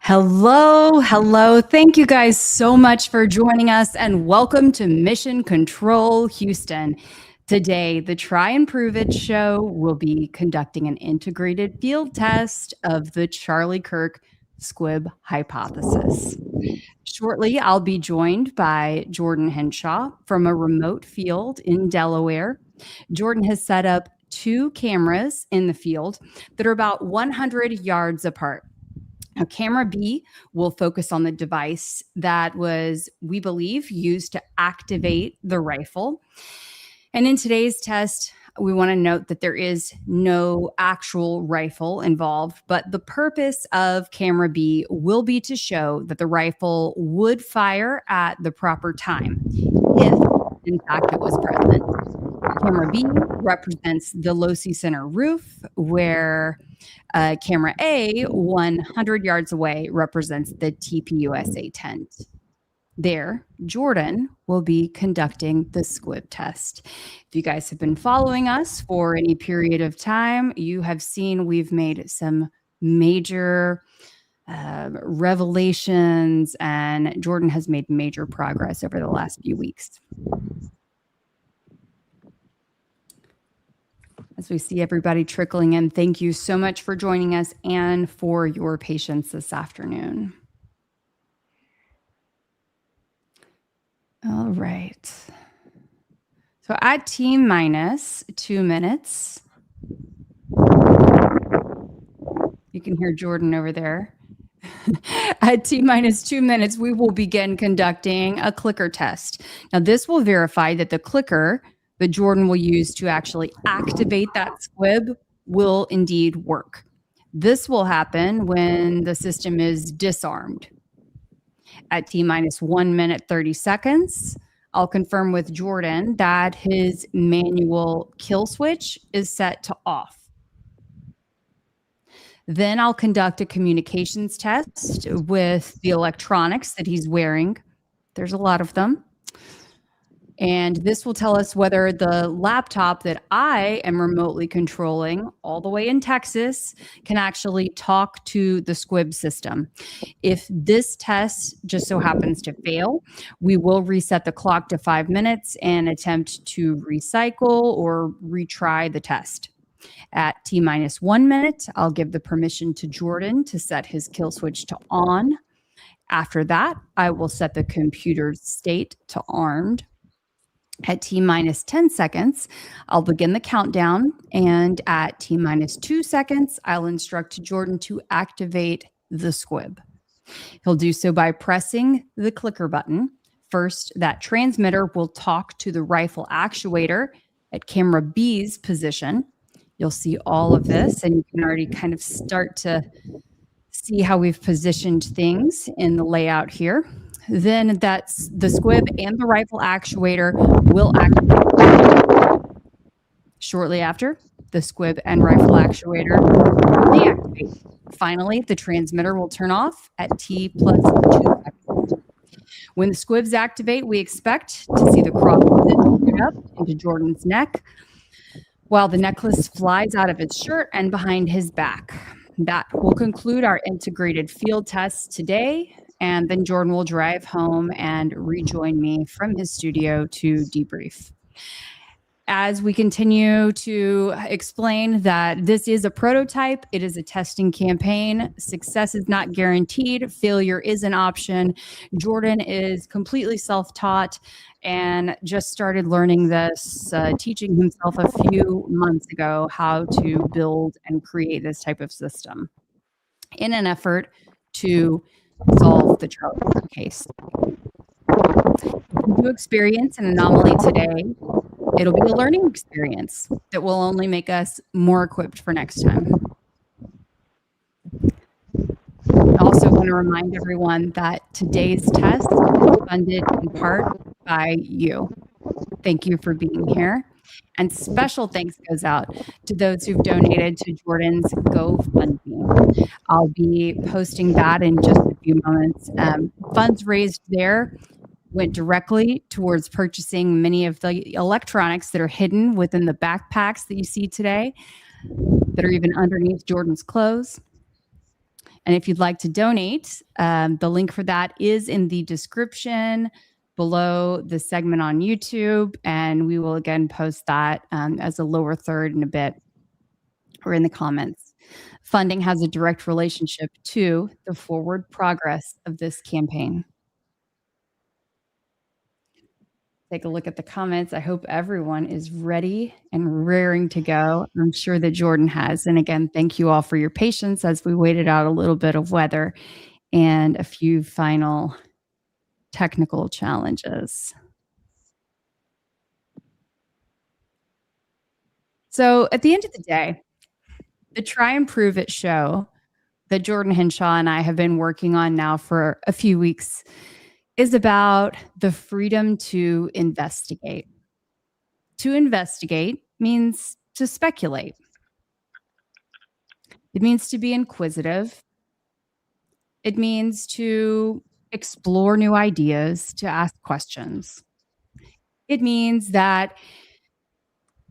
Hello, hello. Thank you guys so much for joining us and welcome to Mission Control Houston. Today, the Try and Prove It show will be conducting an integrated field test of the Charlie Kirk Squib Hypothesis. Shortly, I'll be joined by Jordan Henshaw from a remote field in Delaware. Jordan has set up 2 cameras in the field that are about 100 yards apart. Now, camera B will focus on the device that was, we believe, used to activate the rifle. And in today's test, we want to note that there is no actual rifle involved, but the purpose of camera B will be to show that the rifle would fire at the proper time, if in fact it was present. Camera B represents the low-C center roof, where camera A, 100 yards away, represents the TPUSA tent. There, Jordan will be conducting the squib test. If you guys have been following us for any period of time, you have seen we've made some major revelations, and Jordan has made major progress over the last few weeks. As we see everybody trickling in, thank you so much for joining us and for your patience this afternoon. All right. So at T-minus 2 minutes, you can hear Jordan over there. At T-minus 2 minutes, we will begin conducting a clicker test. Now, this will verify that the clicker that Jordan will use to actually activate that squib will indeed work. This will happen when the system is disarmed. At T-minus 1 minute 30 seconds, I'll confirm with Jordan that his manual kill switch is set to off. Then I'll conduct a communications test with the electronics that he's wearing. There's a lot of them. And this will tell us whether the laptop that I am remotely controlling all the way in Texas can actually talk to the squib system. If this test just so happens to fail, we will reset the clock to 5 minutes and attempt to recycle or retry the test. At T-minus 1 minute, I'll give the permission to Jordan to set his kill switch to on. After that, I will set the computer's state to armed. At T-minus 10 seconds, I'll begin the countdown, and at T-minus 2 seconds, I'll instruct Jordan to activate the squib. He'll do so by pressing the clicker button. First, that transmitter will talk to the rifle actuator at camera B's position. You'll see all of this, and you can already kind of start to see how we've positioned things in the layout here. Then that's the squib and the rifle actuator will activate. Shortly after, the squib and rifle actuator will deactivate. Finally, the transmitter will turn off at T+2 seconds. When the squibs activate, we expect to see the cross shoot up into Jordan's neck, while the necklace flies out of his shirt and behind his back. That will conclude our integrated field test today. And then Jordan will drive home and rejoin me from his studio to debrief. As we continue to explain that this is a prototype, it is a testing campaign. Success is not guaranteed. Failure is an option. Jordan is completely self-taught and just started learning this, teaching himself a few months ago how to build and create this type of system in an effort to solve the Charlie Kirk case. If you do experience an anomaly today, it'll be a learning experience that will only make us more equipped for next time. I also want to remind everyone that today's test is funded in part by you. Thank you for being here. And special thanks goes out to those who've donated to Jordan's GoFundMe. I'll be posting that in just a few moments. Funds raised there went directly towards purchasing many of the electronics that are hidden within the backpacks that you see today, that are even underneath Jordan's clothes. And if you'd like to donate, the link for that is in the description below the segment on YouTube. And we will again post that as a lower third in a bit or in the comments. Funding has a direct relationship to the forward progress of this campaign. Take a look at the comments. I hope everyone is ready and raring to go. I'm sure that Jordan has. And again, thank you all for your patience as we waited out a little bit of weather and a few final technical challenges. So at the end of the day, the Try and Prove It show that Jordan Henshaw and I have been working on now for a few weeks is about the freedom to investigate. To investigate means to speculate. It means to be inquisitive. It means to explore new ideas, to ask questions. It means that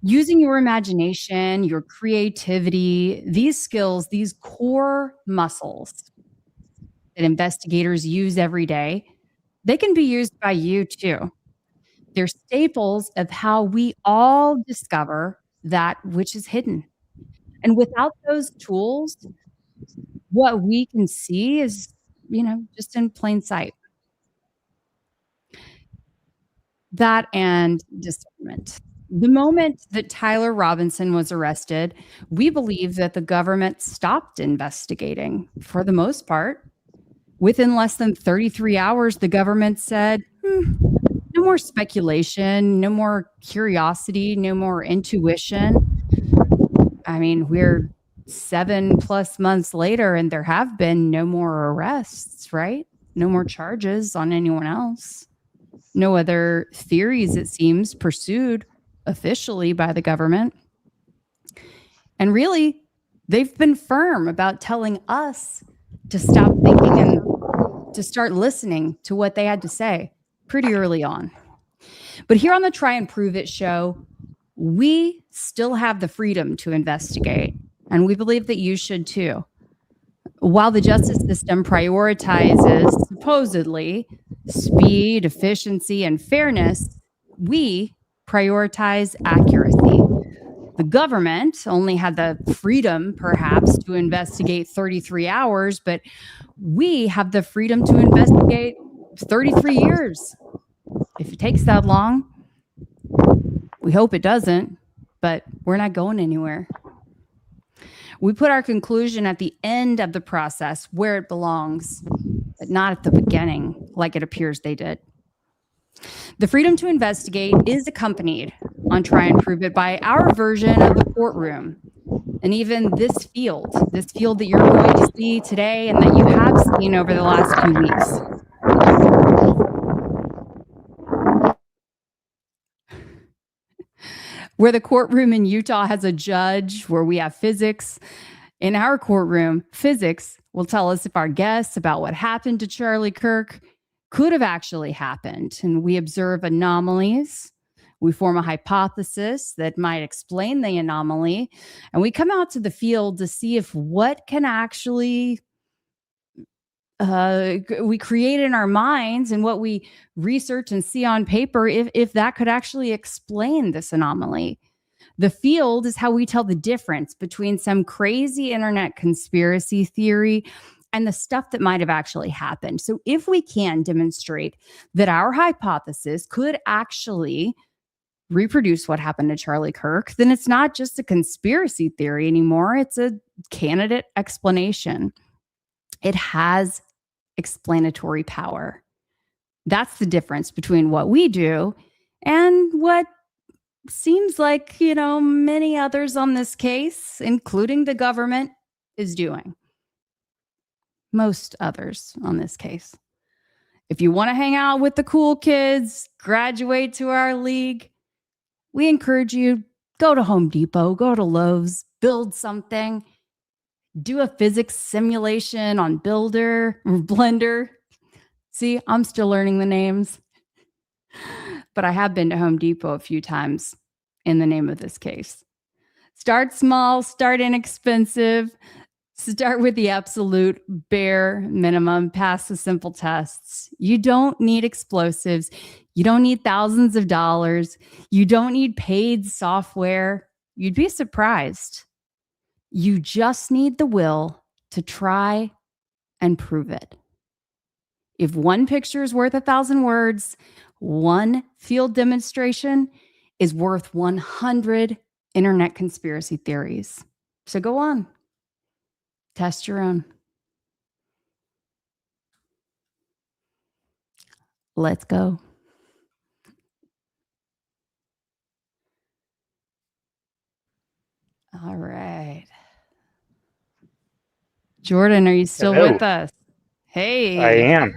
using your imagination, your creativity, these skills, these core muscles that investigators use every day, they can be used by you too. They're staples of how we all discover that which is hidden. And without those tools, what we can see is, just in plain sight. That and discernment. The moment that Tyler Robinson was arrested, we believe that the government stopped investigating for the most part. Within less than 33 hours, the government said, no more speculation, no more curiosity, no more intuition. I mean, we're 7+ months later and there have been no more arrests, right? No more charges on anyone else. No other theories, it seems, pursued officially by the government. And really, they've been firm about telling us to stop thinking and to start listening to what they had to say pretty early on. But here on the Try and Prove It show, we still have the freedom to investigate, and we believe that you should too. While the justice system prioritizes, supposedly, speed, efficiency, and fairness, we prioritize accuracy. The government only had the freedom, perhaps, to investigate 33 hours, but we have the freedom to investigate 33 years. If it takes that long, we hope it doesn't, but we're not going anywhere. We put our conclusion at the end of the process where it belongs, but not at the beginning, like it appears they did. The freedom to investigate is accompanied on Try and Prove It by our version of the courtroom. And even this field that you're going to see today and that you have seen over the last few weeks. Where the courtroom in Utah has a judge, where we have physics, in our courtroom, physics will tell us if our guess about what happened to Charlie Kirk could have actually happened. And we observe anomalies. We form a hypothesis that might explain the anomaly. And we come out to the field to see if what can actually we create in our minds and what we research and see on paper, if that could actually explain this anomaly. The field is how we tell the difference between some crazy internet conspiracy theory and the stuff that might have actually happened. So if we can demonstrate that our hypothesis could actually reproduce what happened to Charlie Kirk, then it's not just a conspiracy theory anymore. It's a candidate explanation. It has explanatory power. That's the difference between what we do and what seems like, many others on this case, including the government, is doing. Most others on this case. If you want to hang out with the cool kids, graduate to our league, we encourage you, go to Home Depot, go to Lowe's, build something. Do a physics simulation on Builder or Blender. See, I'm still learning the names. But I have been to Home Depot a few times in the name of this case. Start small, start inexpensive, Start with the absolute bare minimum, pass the simple tests. You don't need explosives. You don't need thousands of dollars. You don't need paid software. You'd be surprised. You just need the will to try and prove it. If one picture is worth 1,000 words, one field demonstration is worth 100 internet conspiracy theories. So go on. Test your own. Let's go. All right. Jordan, are you still Hello. with us? Hey. I am.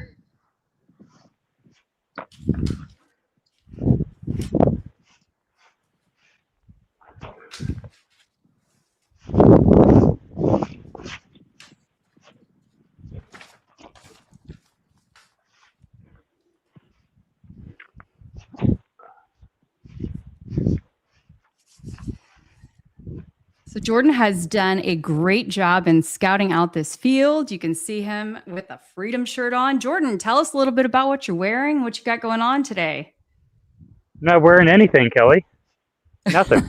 So Jordan has done a great job in scouting out this field. You can see him with a Freedom shirt on. Jordan, tell us a little bit about what you're wearing, what you got going on today. I'm not wearing anything, Kelly. Nothing.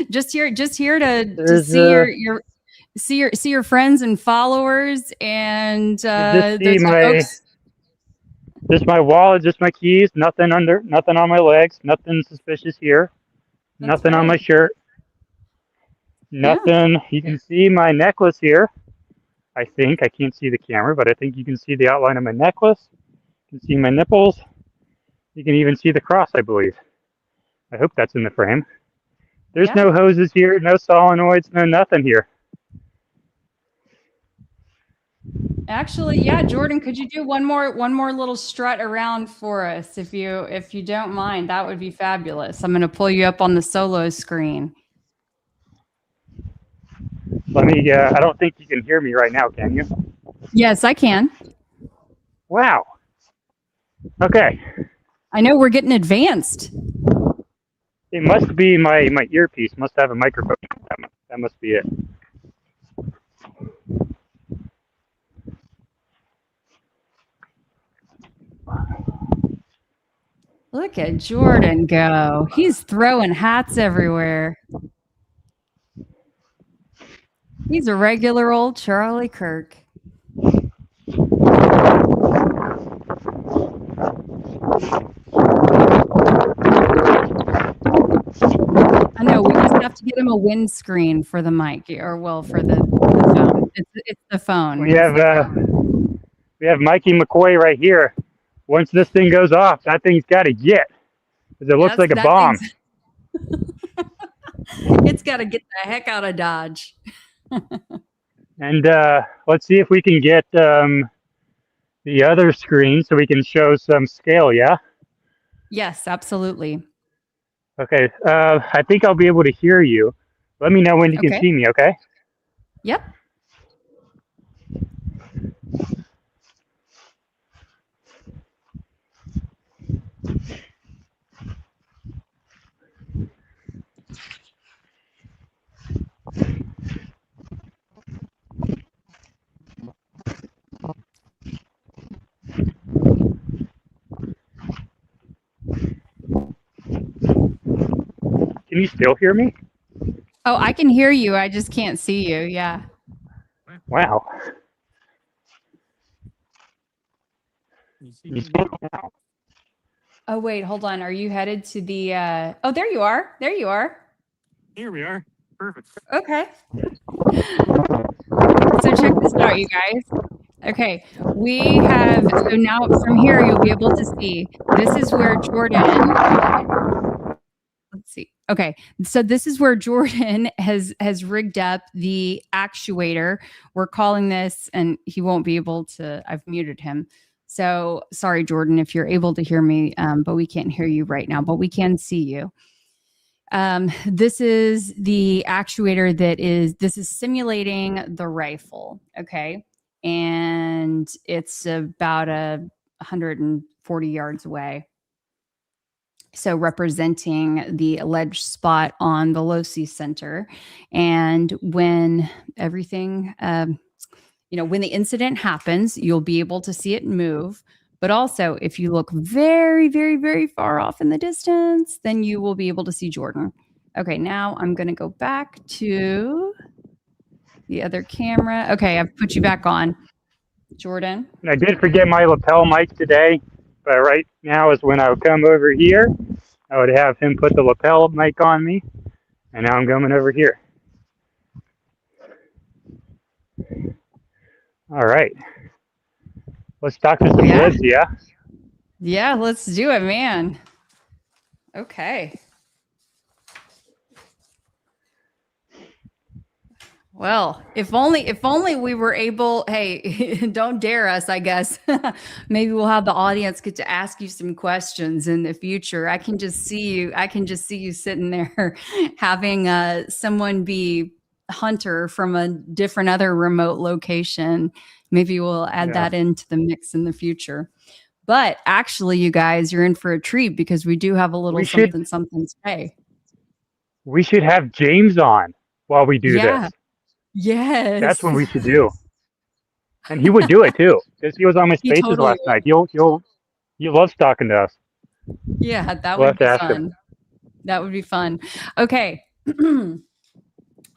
just here to see your friends and followers and folks. Just my wallet, just my keys, nothing on my legs, nothing suspicious here. That's nothing right. on my shirt. Nothing. Yeah. You can see my necklace here. I think I can't see the camera, but I think you can see the outline of my necklace. You can see my nipples. You can even see the cross, I believe. I hope that's in the frame. There's no hoses here, no solenoids, no nothing here. Actually, yeah, Jordan, could you do one more little strut around for us if you don't mind? That would be fabulous. I'm going to pull you up on the solo screen. Let me I don't think you can hear me right now, can you? Yes, I can. Wow. Okay. I know we're getting advanced. It must be my earpiece. Must have a microphone. That must be it. Look at Jordan go. He's throwing hats everywhere. He's a regular old Charlie Kirk. I know, we just have to get him a windscreen for the mic, or well, for the phone. It's the phone. We have Mikey McCoy right here. Once this thing goes off, that thing's got to get, because it looks like a bomb. It's got to get the heck out of Dodge. And let's see if we can get the other screen so we can show some scale, yeah? Yes, absolutely. Okay, I think I'll be able to hear you. Let me know when you can see me, okay? Yep. Can you still hear me? Oh, I can hear you. I just can't see you. Yeah. Wow. Oh, wait, hold on. Are you headed to the, oh, there you are. There you are. Here we are. Perfect. Okay. So check this out, you guys. Okay, we have, so now from here, you'll be able to see, this is where Jordan, let's see. Okay, so this is where Jordan has rigged up the actuator. We're calling this, and he won't be able to, I've muted him. So sorry, Jordan, if you're able to hear me, but we can't hear you right now, but we can see you. This is the actuator this is simulating the rifle. Okay. And it's about 140 yards away. So representing the alleged spot on the loci center. And when everything, when the incident happens, you'll be able to see it move. But also, if you look very, very, very far off in the distance, then you will be able to see Jordan. Okay, now I'm going to go back to the other camera. Okay, I've put you back on. Jordan. And I did forget my lapel mic today, but right now is when I would come over here. I would have him put the lapel mic on me, and now I'm coming over here. All right. Let's talk to some lids, yeah? Yeah, let's do it, man. Okay. Well, if only we were able, hey, don't dare us, I guess. Maybe we'll have the audience get to ask you some questions in the future. I can just see you sitting there having someone be Hunter from a different other remote location. Maybe we'll add that into the mix in the future. But actually, you guys, you're in for a treat because we do have a little something to say. We should have James on while we do this. Yes. That's what we should do. And he would do it too, because he was on my spaces last night. You love talking to us. Yeah, that would be fun. That would be fun. Okay.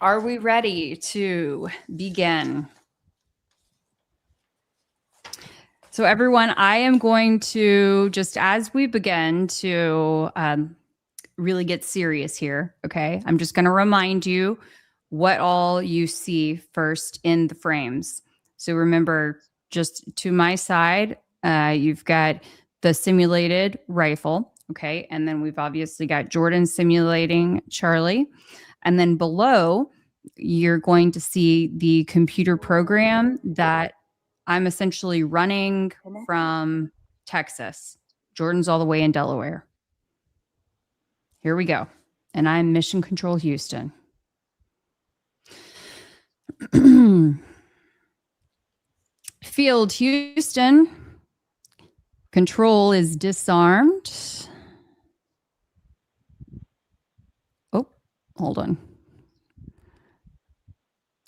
Are we ready to begin? So everyone, I am going to, just as we begin to really get serious here, okay? I'm just going to remind you what all you see first in the frames. So remember, just to my side, you've got the simulated rifle, okay? And then we've obviously got Jordan simulating Charlie. And then below, you're going to see the computer program that I'm essentially running from Texas. Jordan's all the way in Delaware. Here we go. And I'm Mission Control Houston. Field Houston. Control is disarmed. Oh, hold on.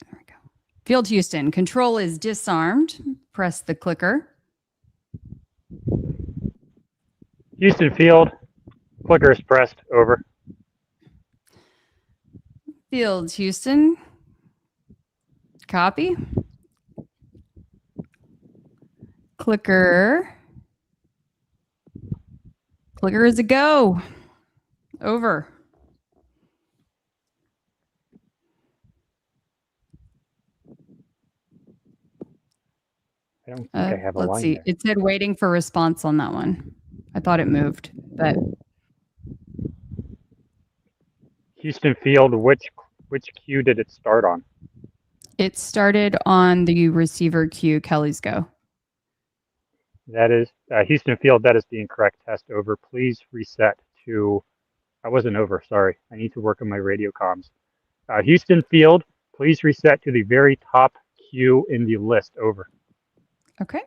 There we go. Field Houston. Control is disarmed. Press the clicker. Houston Field. Clicker is pressed. Over. Field Houston. Copy. Clicker. Clicker is a go. Over. I don't think I have a line. Let's see. There. It said waiting for response on that one. I thought it moved, but Houston Field, which queue did it start on? it started on the receiver queue. Keli's go. That is Houston Field. That is the incorrect test. Over. Please reset to. I wasn't over. Sorry. I need to work on my radio comms. Houston Field. Please reset to the very top queue in the list. Over. Okay.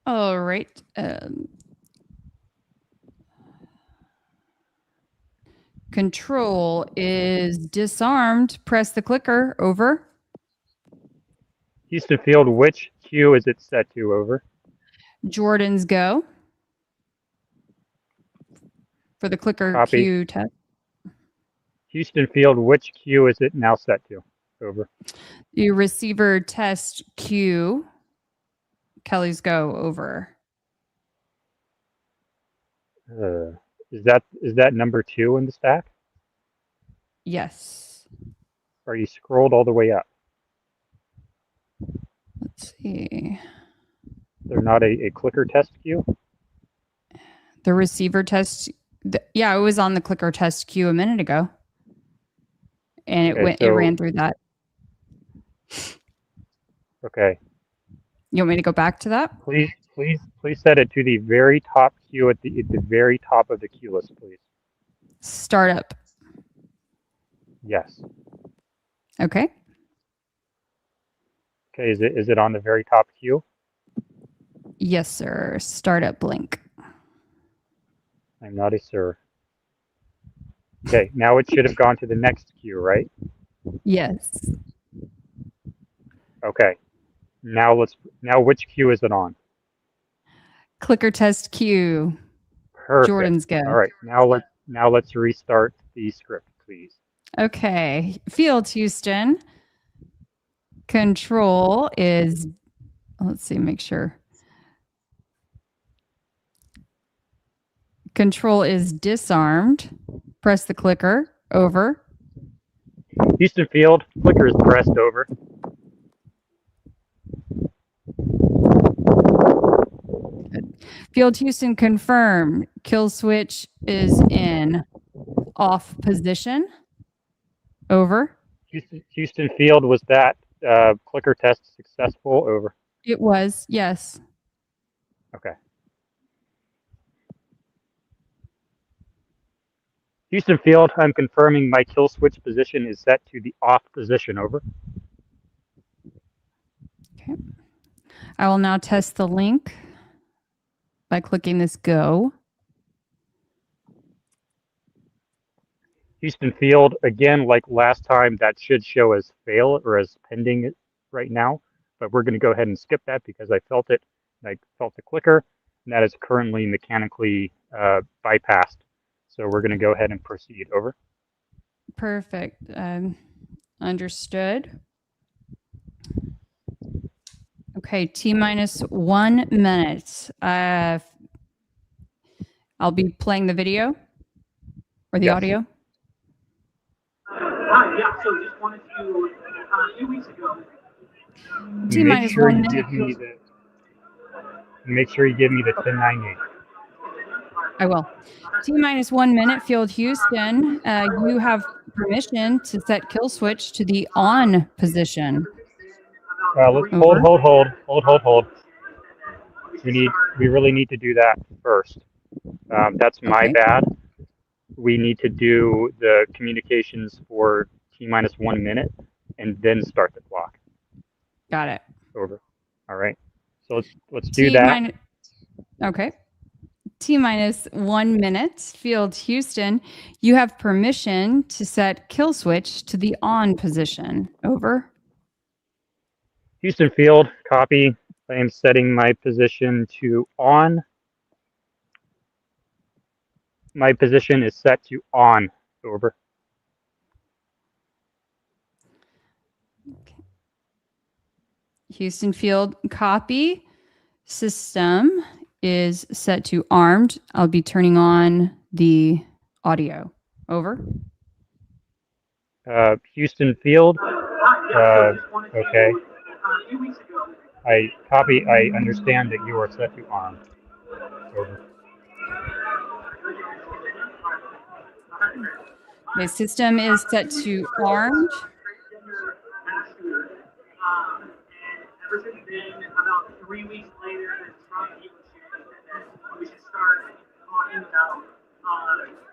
All right. Control is disarmed. Press the clicker. Over. Houston Field, which queue is it set to? Over. Jordan's go. For the clicker Copy. queue test. Houston Field, which queue is it now set to? Over. The receiver test queue. Keli's go. Over. Is that number 2 in the stack? Yes. Are you scrolled all the way up? Let's see. They're not a clicker test queue? The receiver test. Yeah, it was on the clicker test queue a minute ago. And it ran through that. Okay. You want me to go back to that? Please set it to the very top queue at the very top of the queue list, please. Startup. Yes. Okay. Okay, is it on the very top queue? Yes, sir. Startup blink. I'm not a sir. Okay, now it should have gone to the next queue, right? Yes. Okay. Now which queue is it on? Clicker test queue. Perfect. Jordan's go. All right. Now let's restart the script, please. Okay. Field Houston. Control is, let's see, make sure. Control is disarmed. Press the clicker. Over. Houston Field, clicker is pressed over. Field Houston, confirm. Kill switch is in off position. Over. Houston Field, was that clicker test successful? Over. It was, yes. Okay. Houston Field, I'm confirming my kill switch position is set to the off position. Over. Okay. I will now test the link by clicking this go. Houston Field, again, like last time, that should show as fail or as pending right now, but we're going to go ahead and skip that because I felt it. I felt the clicker, and that is currently mechanically bypassed. So we're going to go ahead and proceed. Over. Perfect. Understood. Okay, T-minus 1 minute. I'll be playing the video or the Yes. audio. Yeah, so just wanted to, a few weeks ago. T-minus Make sure 1 you minute. give me the. Make sure you give me the 1098. I will. T-minus 1 minute, Field Houston. You have permission to set kill switch to the on position. Let's hold. We really need to do that first. That's my Okay. bad. We need to do the communications for T-minus 1 minute and then start the clock. Got it. Over. All right. So let's do that. Okay. T-minus 1 minute, Field Houston. You have permission to set kill switch to the on position. Over. Houston Field, copy. I am setting my position to on. My position is set to on. Over. Okay. Houston Field, copy. System is set to armed. I'll be turning on the audio. Over. Houston Field. Okay. I copy. I understand that you are set to armed. Over. The system is set to armed. And ever since then, about 3 weeks later, the Trump people said that we should start talking about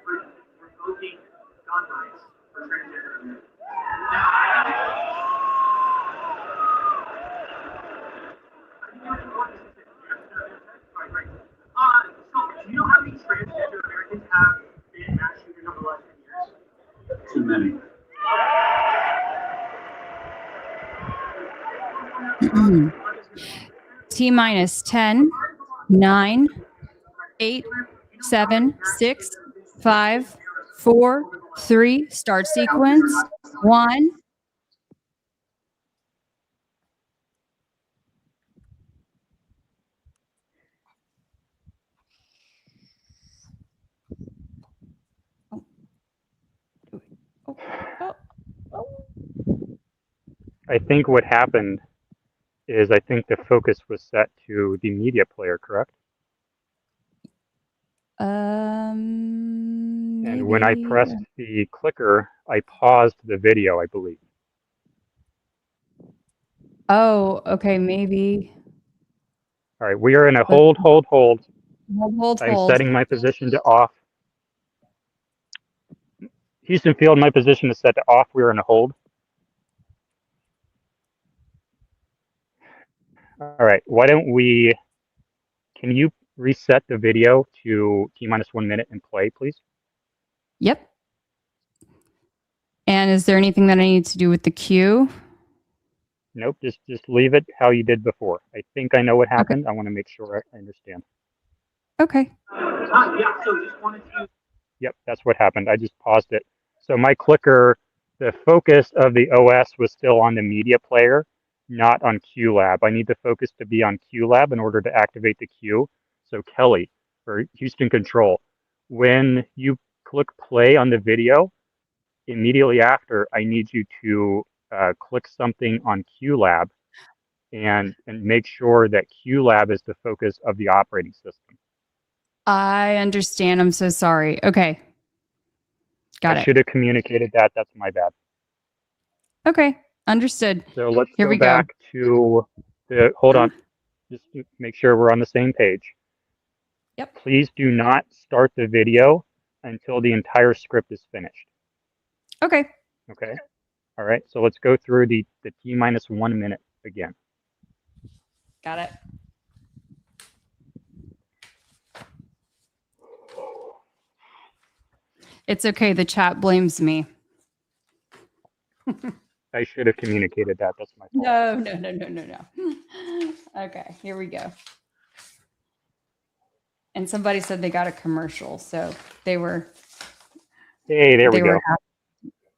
revoking gun rights for transgender men. So, do you know how many transgender Americans have been active shooter over the last 10 years? Too many. T-minus 10, 9, 8, 7, 6, 5, 4, 3, start sequence, 1. I think what happened is I think the focus was set to the media player, correct? And when I pressed the clicker, I paused the video, I believe. Oh, okay, maybe. All right, we are in a hold. Hold. I'm setting my position to off. Houston Field, my position is set to off. We are in a hold. All right, why don't we, can you reset the video to T-1 minute and play, please? Yep. And is there anything that I need to do with the queue? Nope, just leave it how you did before. I think I know what happened. I want to make sure I understand. Okay. Yeah, so just wanted to. Yep, that's what happened. I just paused it. So my clicker, the focus of the OS was still on the media player, not on QLab. I need the focus to be on QLab in order to activate the queue. So Keli, for Houston Control, when you click play on the video, immediately after, I need you to click something on QLab and make sure that QLab is the focus of the operating system. I understand. I'm so sorry. Okay. Got I it. should have communicated that. That's my bad. Okay. Understood. So let's Here go we go. back to the, hold on, just to make sure we're on the same page. Yep. Please do not start the video until the entire script is finished. Okay. Okay. All right. So let's go through the T-1 minute again. Got it. It's okay. The chat blames me. I should have communicated that. That's my fault. No. Okay, here we go. And somebody said they got a commercial, so they were. Hey, there we go.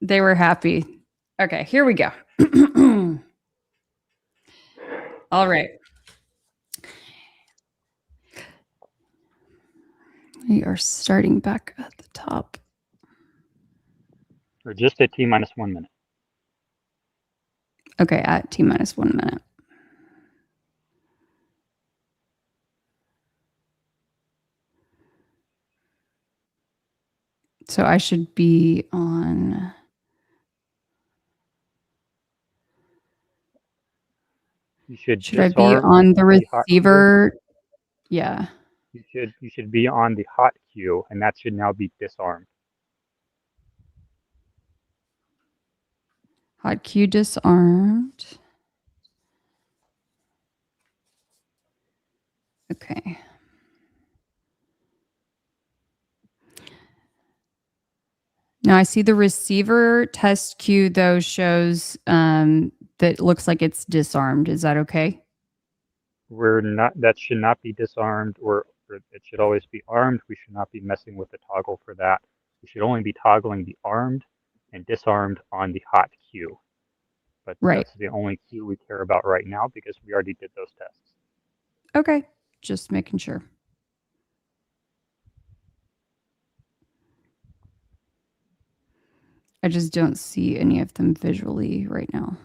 They were happy. Okay, here we go. All right. We are starting back at the top. Or just at T-1 minute. Okay, at T-1 minute. So I should be on. You should I be on the receiver? Yeah. You should be on the hot queue, and that should now be disarmed. Hot queue disarmed. Okay. Now I see the receiver test queue though shows that looks like it's disarmed. Is that okay? That should not be disarmed, or it should always be armed. We should not be messing with the toggle for that. We should only be toggling the armed and disarmed on the hot queue. But right. That's the only queue we care about right now because we already did those tests. Okay, just making sure. I just don't see any of them visually right now.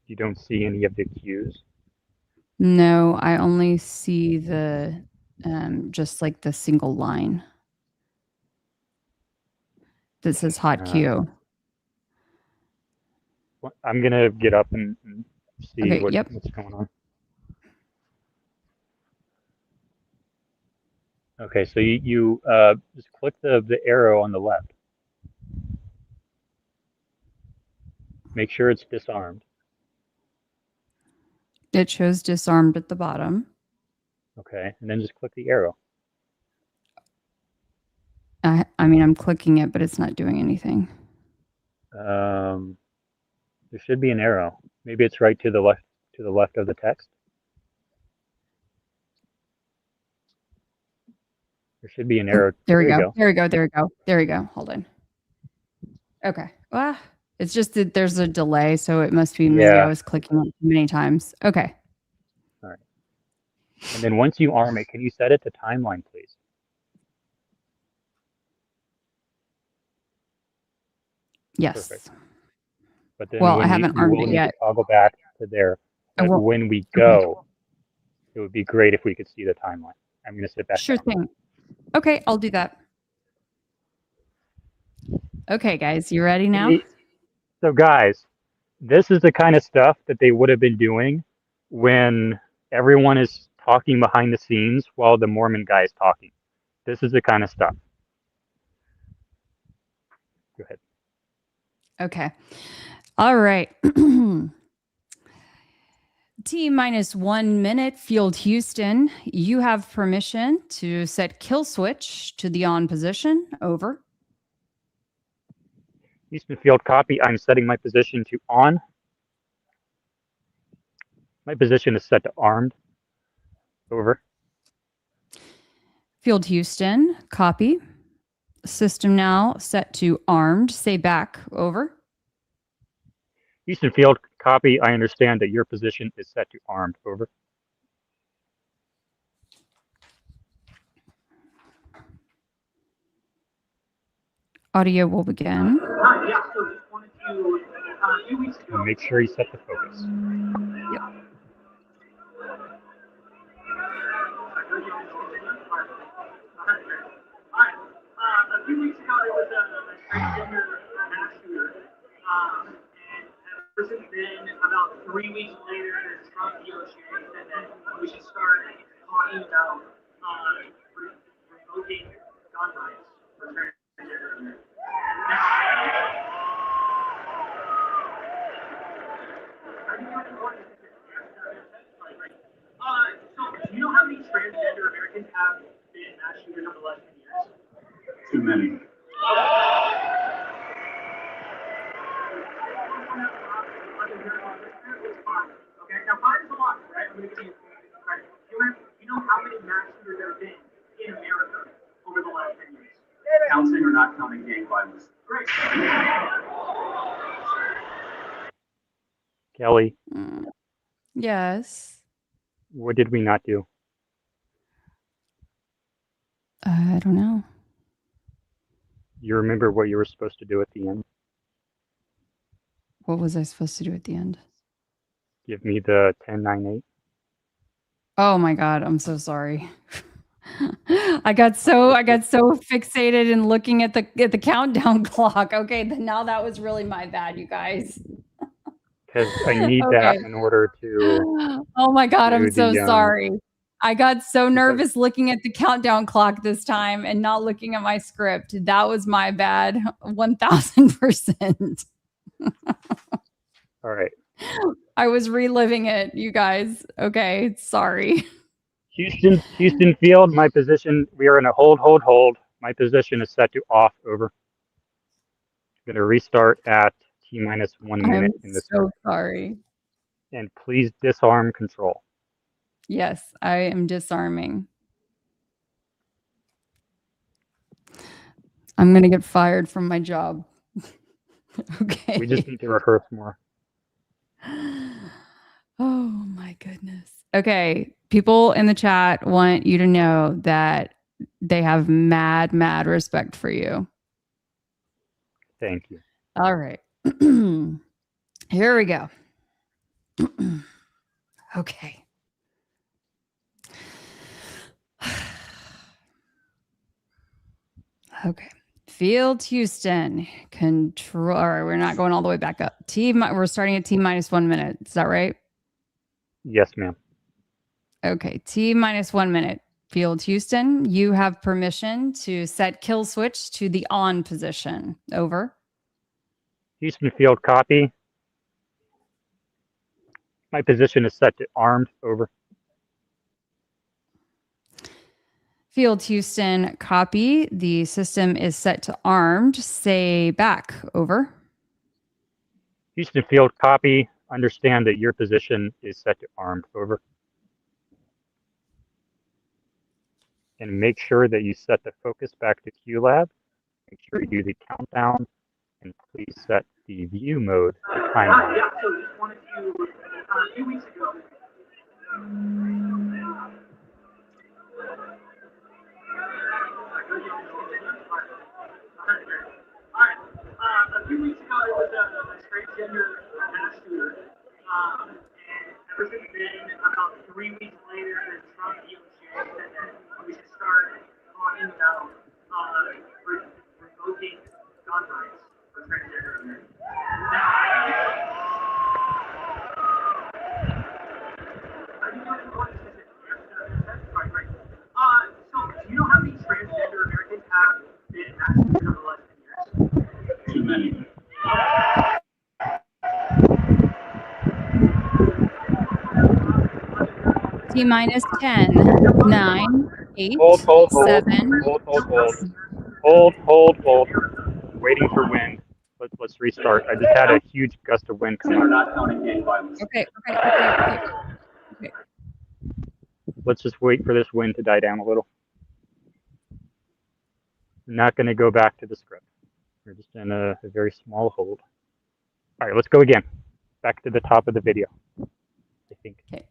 You don't see any of the queues? No, I only see the just like the single line that says hot queue. I'm gonna get up and see okay, what's going on. Okay, so you just click the arrow on the left. Make sure it's disarmed. It shows disarmed at the bottom. Okay, and then just click the arrow. I mean, I'm clicking it, but it's not doing anything. There should be an arrow. Maybe it's right to the left of the text. There should be an arrow. There we go. There we go. Hold on. Okay. It's just that there's a delay, so it must be me. I was clicking it many times. Okay. All right. And then once you arm it, can you set it to timeline, please? Yes. Perfect. But then I haven't armed it yet. Toggle back to there. But when we go, it would be great if we could see the timeline. I'm going to sit back. Sure thing. Okay, I'll do that. Okay, guys, you ready now? So guys, this is the kind of stuff that they would have been doing when everyone is talking behind the scenes while the Mormon guy is talking. This is the kind of stuff. Go ahead. Okay. All right. T minus 1 minute. Field Houston, you have permission to set kill switch to the on position. Over. Houston field copy. I'm setting my position to on. My position is set to armed. Over. Field Houston, copy. System now set to armed. Say back. Over. Houston field copy. I understand that your position is set to armed. Over. Audio will begin. Yeah, so just wanted to, a few weeks ago. Make sure you set the focus. Yep. A few weeks ago, there was a transgender mass shooter, and ever since then, about 3 weeks later, there's Trump negotiating that we should start talking about revoking gun rights for transgender Americans. So, do you know how many transgender Americans have been mass shooters over the last 10 years? Too many. Okay, now 5 is a lot, right? I'm going to give you credit. You know how many mass shooters there have been in America over the last 10 years? Counting or not counting gang violence? Great. Keli, Yes. what did we not do? I don't know. You remember what you were supposed to do at the end? What was I supposed to do at the end? Give me the 1098. Oh my God, I'm so sorry. I got so fixated in looking at the countdown clock. Okay, then now that was really my bad, you guys. Because I need that in order to. Oh my God, I'm do so the, sorry. I got so nervous looking at the countdown clock this time and not looking at my script. That was my bad. 1000%. All right. I was reliving it, you guys. Okay, sorry. Houston field, my position, we are in a hold. My position is set to off. Over. I'm going to restart at T minus 1 minute in this. So sorry. And please disarm control. Yes, I am disarming. I'm going to get fired from my job. Okay. We just need to rehearse more. Oh my goodness. Okay. People in the chat want you to know that they have mad respect for you. Thank you. All right. Here we go. Okay. Okay. Field Houston control. All right, we're not going all the way back up. We're starting at T minus 1 minute. Is that right? Yes, ma'am. Okay, T minus 1 minute. Field Houston, you have permission to set kill switch to the on position. Over. Houston field copy. My position is set to armed. Over. Field Houston, copy. The system is set to armed. Say back. Over. Houston field copy. Understand that your position is set to armed. Over. And make sure that you set the focus back to QLab. Make sure you do the countdown. And please set the view mode to timeline. Yeah, so just wanted to, a few weeks ago. A few weeks ago, there was a transgender mass shooter, and ever since then, about 3 weeks later, there's Trump negotiating that we should start talking about revoking gun rights for transgender Americans. So, do you know how many transgender Americans have been mass shooters over the last 10 years? Too many. T minus 10, 9, 8, Hold, 7. Hold. Waiting for wind. Let's restart. I just had a huge gust of wind come We're up. not counting game violence. Okay. Let's just wait for this wind to die down a little. I'm not going to go back to the script. We're just in a very small hold. All right, let's go again. Back to the top of the video, I think. Okay.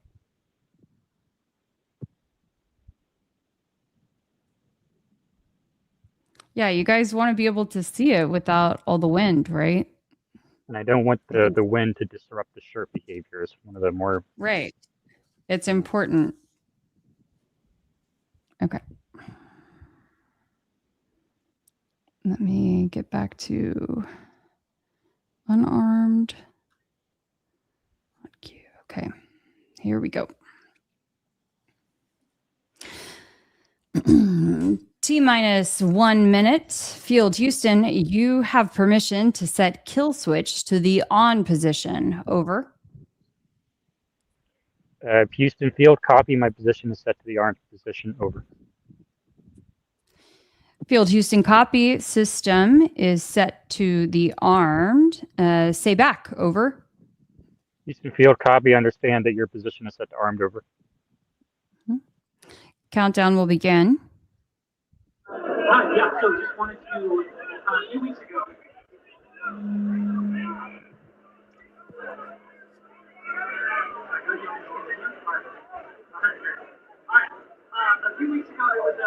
Yeah, you guys want to be able to see it without all the wind, right? And I don't want the wind to disrupt the shirt behavior. It's one of the more... Right. It's important. Okay. Let me get back to unarmed. Okay, here we go. T minus 1 minute. Field Houston, you have permission to set kill switch to the on position. Over. Houston Field, copy. My position is set to the armed position. Over. Field Houston, copy. System is set to the armed. Say back. Over. Houston Field, copy. Understand that your position is set to armed. Over. Countdown will begin. Yeah, so just wanted to, a few weeks ago, a few weeks ago, there was a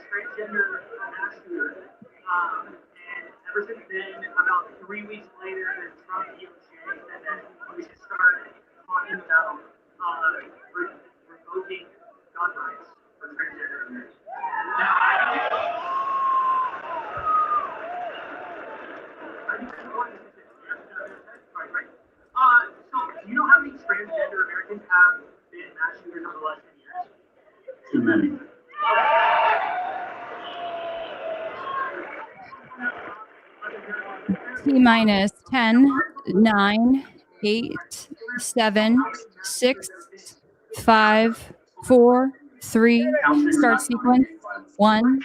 transgender mass shooter, and ever since then, about 3 weeks later, there's Trump DOJ, and then we should start talking about revoking gun rights for transgender Americans. So, do you know how many transgender Americans have been mass shooters over the last 10 years? Too many. T minus 10, 9, 8, 7, 6, 5, 4, 3, start sequence, 1.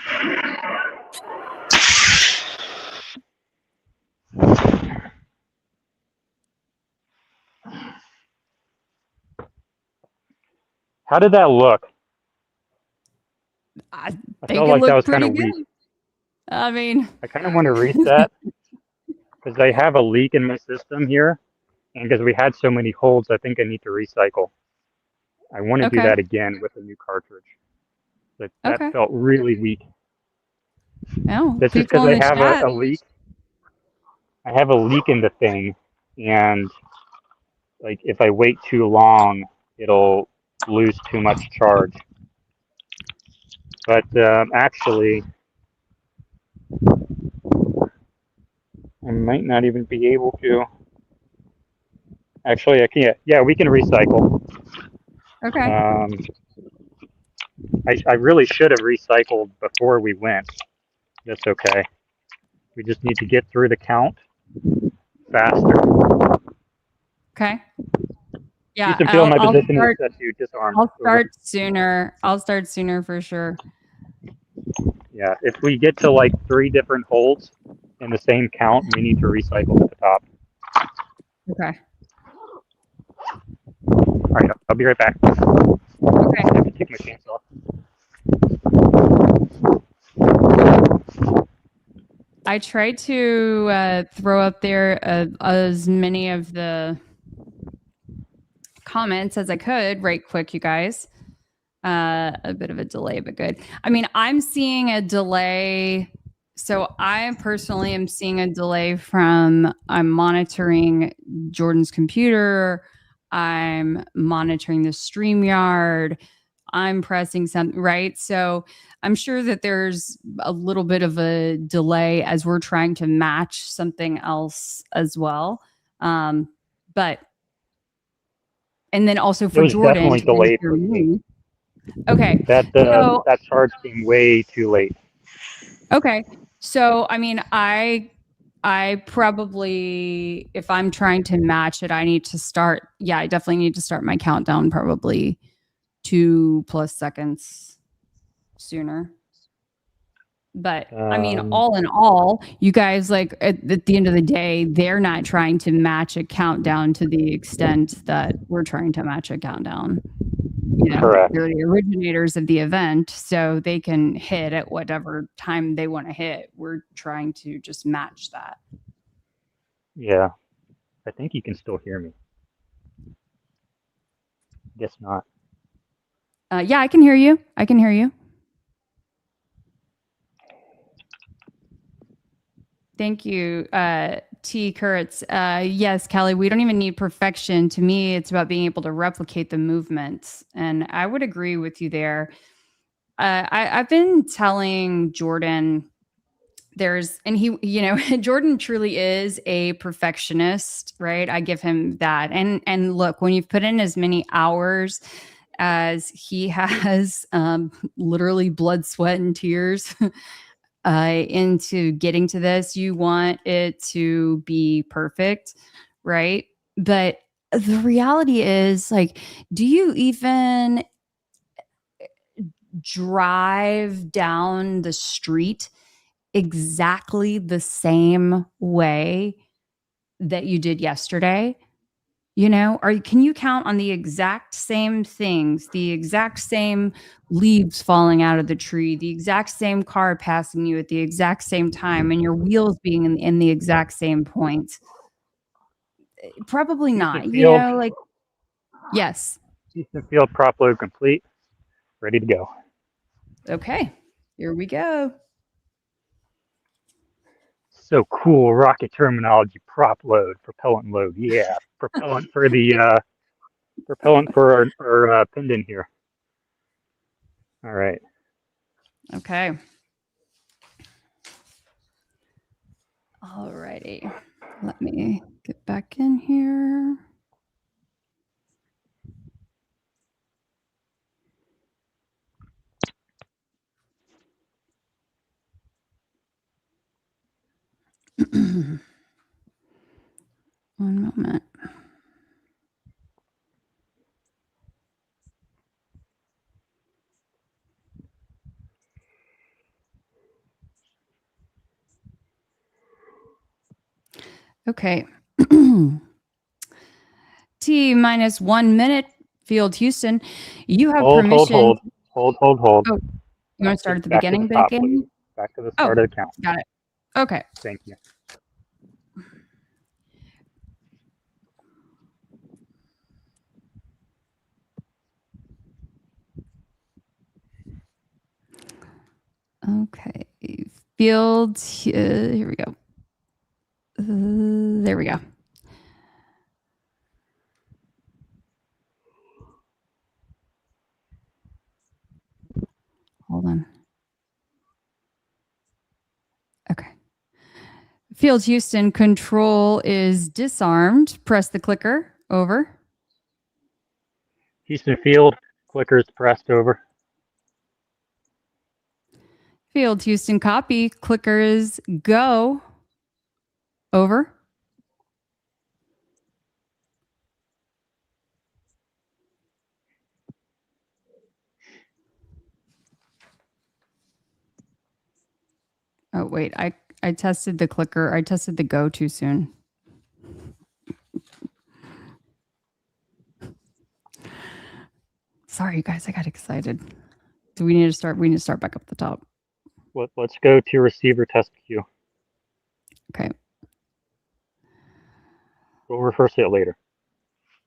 How did that look? I I think felt it like that was looked kind pretty of weak. good. I mean, I kind of want to reset because I have a leak in my system here, and because we had so many holds, I think I need to recycle. I want to do Okay. that again with a new cartridge. That Okay. felt really weak. oh, This is people because in I the have chat. a leak. I have a leak in the thing, and like if I wait too long, it'll lose too much charge. But actually, I might not even be able to. Actually, I can't. Yeah, we can recycle. Okay. I really should have recycled before we went. That's okay. We just need to get through the count faster. Okay. Yeah, You can feel my I'll position is start. set to disarm. I'll start sooner. I'll start sooner for sure. Yeah, if we get to like 3 different holds in the same count, we need to recycle at the top. Okay. All right, I'll be right back. Okay. I have to take my pants off. I tried to throw up there as many of the comments as I could right quick, you guys. A bit of a delay, but good. I mean, I'm seeing a delay. So I personally am seeing a delay from I'm monitoring Jordan's computer. I'm monitoring the StreamYard. I'm pressing something, right? So I'm sure that there's a little bit of a delay as we're trying to match something else as well. But, and then also for It was Jordan. definitely delayed for me. Okay. That charge came way too late. Okay. So, I mean, I probably, if I'm trying to match it, I need to start. Yeah, I definitely need to start my countdown probably 2+ seconds sooner. But I mean, all in all, you guys, like at the end of the day, they're not trying to match a countdown to the extent that we're trying to match a countdown. You know, Correct. they're the originators of the event, so they can hit at whatever time they want to hit. We're trying to just match that. Yeah. I think you can still hear me. Guess not. Yeah, I can hear you. I can hear you. Thank you, T. Kurtz. Yes, Kelly, we don't even need perfection. To me, it's about being able to replicate the movements. And I would agree with you there. I've been telling Jordan and he, you know, Jordan truly is a perfectionist, right? I give him that. And look, when you've put in as many hours as he has, literally blood, sweat, and tears, into getting to this, you want it to be perfect, right? But the reality is, like, do you even drive down the street exactly the same way that you did yesterday? You know, can you count on the exact same things, the exact same leaves falling out of the tree, the exact same car passing you at the exact same time, and your wheels being in the exact same point? Probably not. Houston You Field. know, like, yes. Houston Field prop load complete. Ready to go. Okay, here we go. So cool. Rocket terminology. Prop load. Propellant load. Yeah. Propellant for the propellant for our pendant here. All right. Okay. All righty. Let me get back in here. One moment. Okay. T minus 1 minute. Field Houston, you have permission. Hold. Oh, you want to start at the Back to beginning? the top, please. Back to the start of the count. Got it. Okay. Thank you. Okay. Field. Here we go. There we go. Hold on. Okay. Field Houston, control is disarmed. Press the clicker. Over. Houston Field, clicker is pressed over. Field Houston, copy. Clicker is go. Over. Oh, wait. I tested the clicker. I tested the go too soon. Sorry, you guys. I got excited. Do we need to start? We need to start back up the top. Let's go to receiver test queue. Okay. We'll reverse it later.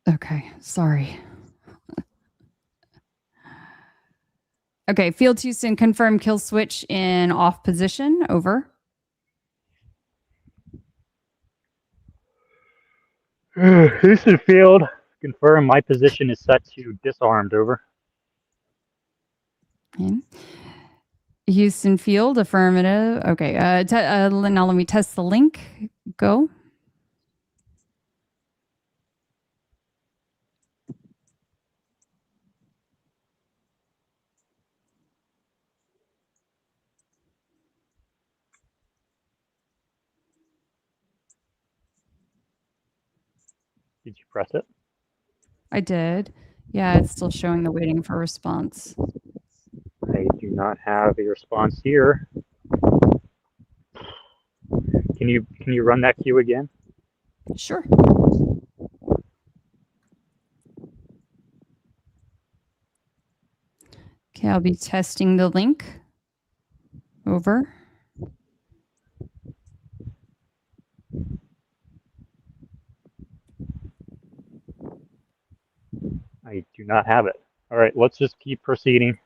Okay. Sorry. Okay. Field Houston, confirm kill switch in off position. Over. Houston Field, confirm my position is set to disarmed. Over. In. Houston Field, affirmative. Okay. Now let me test the link. Go. Did you press it? I did. Yeah, it's still showing the waiting for response. I do not have a response here. Can you run that queue again? Sure. Okay, I'll be testing the link. Over. I do not have it. All right, let's just keep proceeding.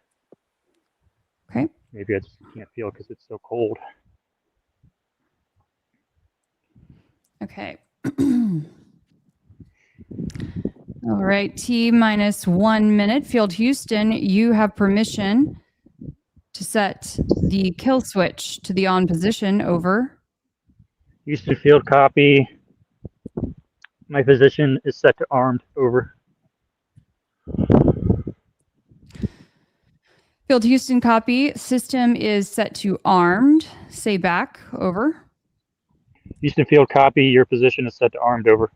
Okay. Maybe I just can't feel because it's so cold. Okay. All right, T-1 minute. Field Houston, you have permission to set the kill switch to the on position. Over. Houston field copy. My position is set to armed. Over. Field Houston, copy. System is set to armed. Say back. Over. Houston field copy. Your position is set to armed. Over.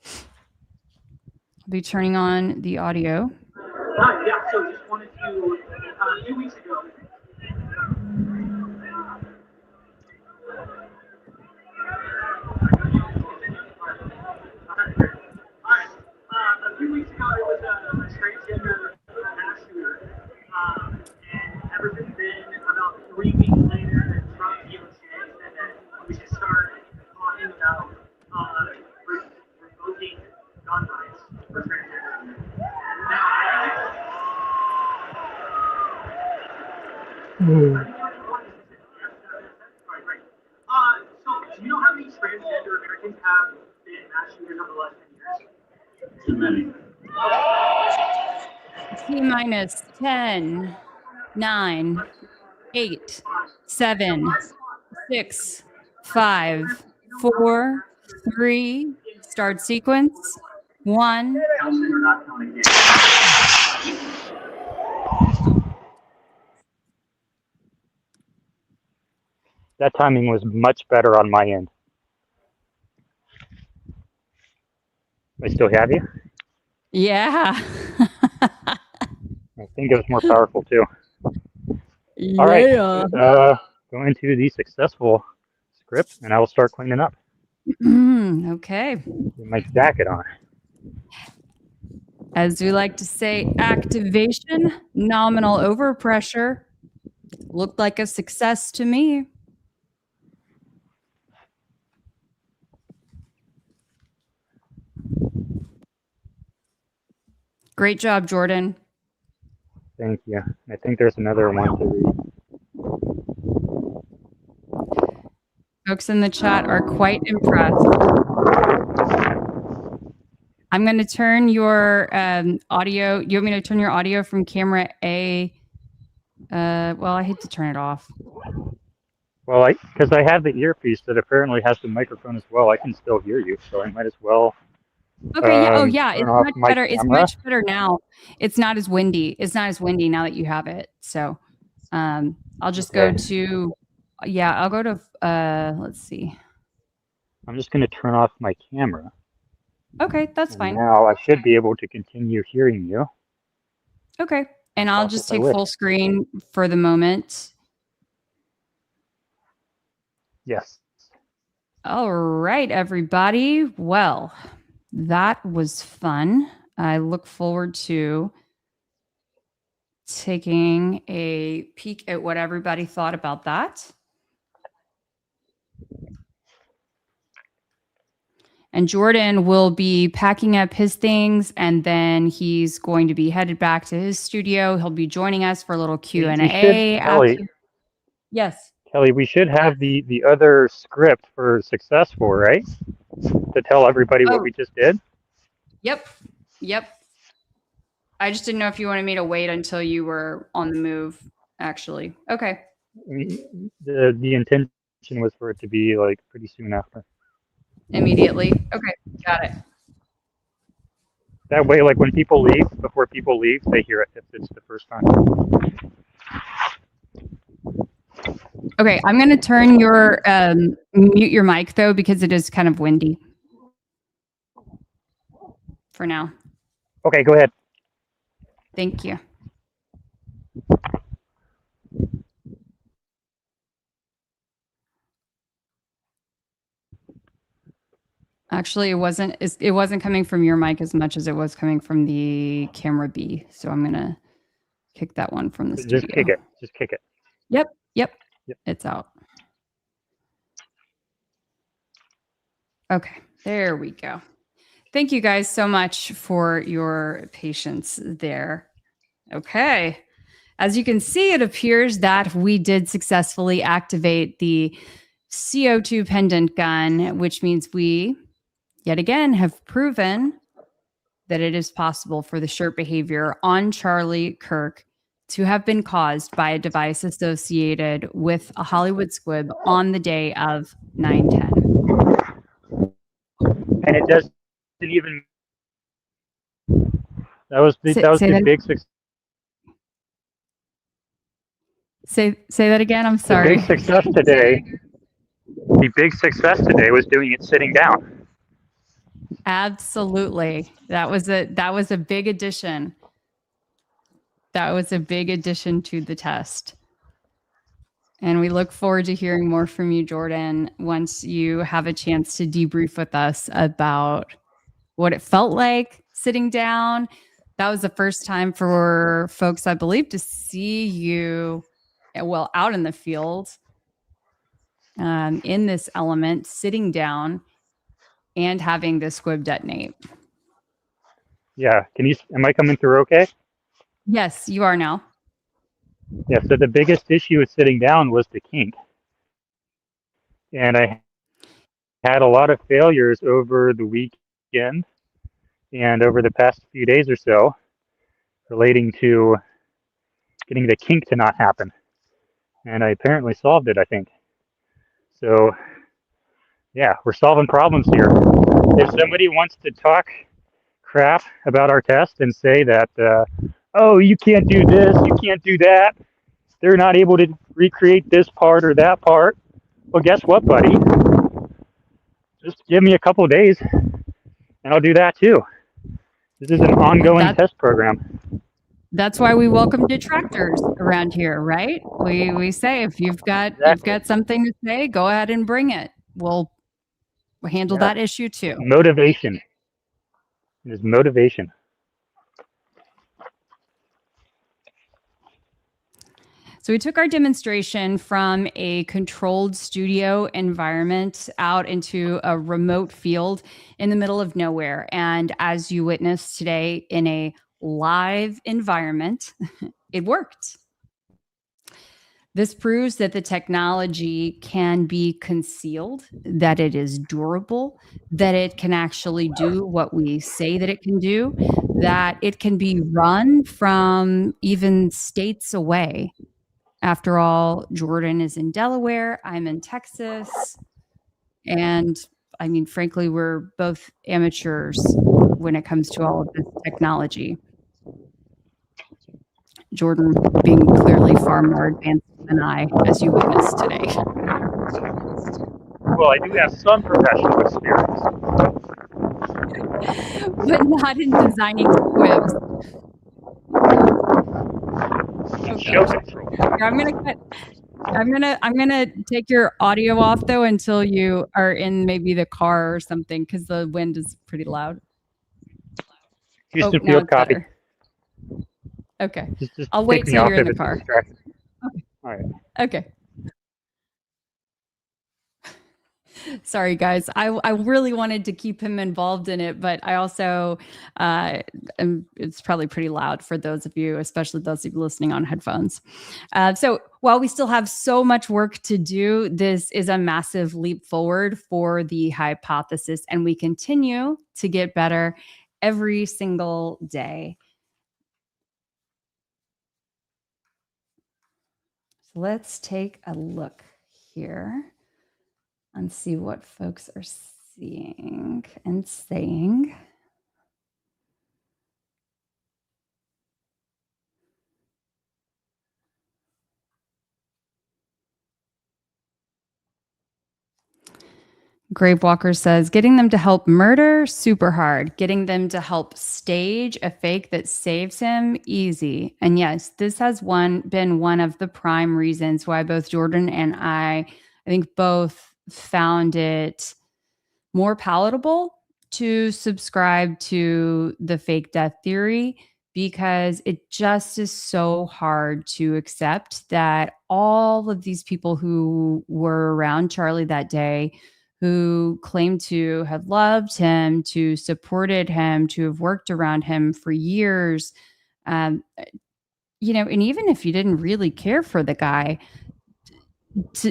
I'll be turning on the audio. Hi, yeah, so just wanted to, a few weeks ago, a few weeks ago, there was a transgender mass shooter, and ever since then, about 3 weeks later, Trump said that we should start talking about revoking gun rights for transgender. So, do you know how many transgender Americans have been mass shooters over the last 10 years? Too many. T-minus 10, 9, 8, 7, 6, 5, 4, 3, start sequence, 1. We're not counting yet. That timing was much better on my end. I still have you? Yeah. I think it was more powerful too. All right. Go into the successful script and I will start cleaning up. Okay. Get my jacket on. As we like to say, activation, nominal overpressure. Looked like a success to me. Great job, Jordan. Thank you. I think there's another one to read. Folks in the chat are quite impressed. I'm going to turn your audio. You want me to turn your audio from camera A? Well, I hate to turn it off. Well, because I have the earpiece that apparently has the microphone as well, I can still hear you, so I might as well. Okay. Yeah. Oh, yeah. turn It's off much my better. It's camera. much better now. It's not as windy. It's not as windy now that you have it. So, I'll just go to. Yeah, I'll go to. Let's see. I'm just going to turn off my camera. Okay, that's And fine. now I should be able to continue hearing you. Okay, and I'll Talk just if I take wish. full screen for the moment. Yes. All right, everybody. Well, that was fun. I look forward to taking a peek at what everybody thought about that. And Jordan will be packing up his things, and then he's going to be headed back to his studio. He'll be joining us for a little Q&A. Yes. Kelly, we should have the other script for successful, right? To tell everybody what we just did. Yep. I just didn't know if you wanted me to wait until you were on the move, actually. Okay. The intention was for it to be like pretty soon after. Immediately. Okay, got it. That way, like when people leave, before people leave, they hear it if it's the first time. Okay, I'm going to turn your mute your mic though because it is kind of windy. for now. Okay, go ahead. Thank you. Actually, it wasn't coming from your mic as much as it was coming from the camera B. So I'm gonna kick that one from the studio. Just kick it. Just kick it. Yep. Yep. It's out. Okay, there we go. Thank you guys so much for your patience there. Okay. As you can see, it appears that we did successfully activate the CO2 pendant gun, which means we, yet again, have proven that it is possible for the shirt behavior on Charlie Kirk to have been caused by a device associated with a Hollywood squib on the day of 9/10. And it doesn't even. That was the big success. Say that again. I'm The sorry. big success today. The big success today was doing it sitting down. Absolutely. That was a big addition. That was a big addition to the test. And we look forward to hearing more from you, Jordan, once you have a chance to debrief with us about what it felt like sitting down. That was the first time for folks, I believe, to see you, well, out in the field, in this element, sitting down and having the squib detonate. Yeah. Am I coming through okay? Yes, you are now. Yeah. So the biggest issue with sitting down was the kink. And I had a lot of failures over the weekend and over the past few days or so relating to getting the kink to not happen. And I apparently solved it, I think. So, yeah, we're solving problems here. If somebody wants to talk crap about our test and say that, oh, you can't do this, you can't do that, they're not able to recreate this part or that part, well, guess what, buddy? Just give me a couple of days and I'll do that too. This is an ongoing test program. That's why we welcome detractors around here, right? We say if you've got something to say, go ahead and bring it. We'll handle that issue too. Motivation. It is motivation. So we took our demonstration from a controlled studio environment out into a remote field in the middle of nowhere. And as you witnessed today in a live environment, it worked. This proves that the technology can be concealed, that it is durable, that it can actually do what we say that it can do, that it can be run from even states away. After all, Jordan is in Delaware, I'm in Texas, and I mean, frankly, we're both amateurs when it comes to all of this technology. Jordan being clearly far more advanced than I, as you witnessed today. Well, I do have some professional experience. But not in designing squibs. Show control. I'm gonna take your audio off though until you are in maybe the car or something, because the wind is pretty loud. Houston Field copy. Better. Okay. Just I'll wait till you're in the car. Okay. All right. Okay. Sorry, guys. I really wanted to keep him involved in it, but I also, it's probably pretty loud for those of you, especially those of you listening on headphones. So while we still have so much work to do, this is a massive leap forward for the hypothesis, and we continue to get better every single day. So let's take a look here and see what folks are seeing and saying. Gravewalker says, getting them to help murder, super hard. Getting them to help stage a fake that saves him, easy. And yes, this has been one of the prime reasons why both Jordan and I think both found it more palatable to subscribe to the fake death theory, because it just is so hard to accept that all of these people who were around Charlie that day, who claimed to have loved him, to supported him, to have worked around him for years, um, and even if you didn't really care for the guy,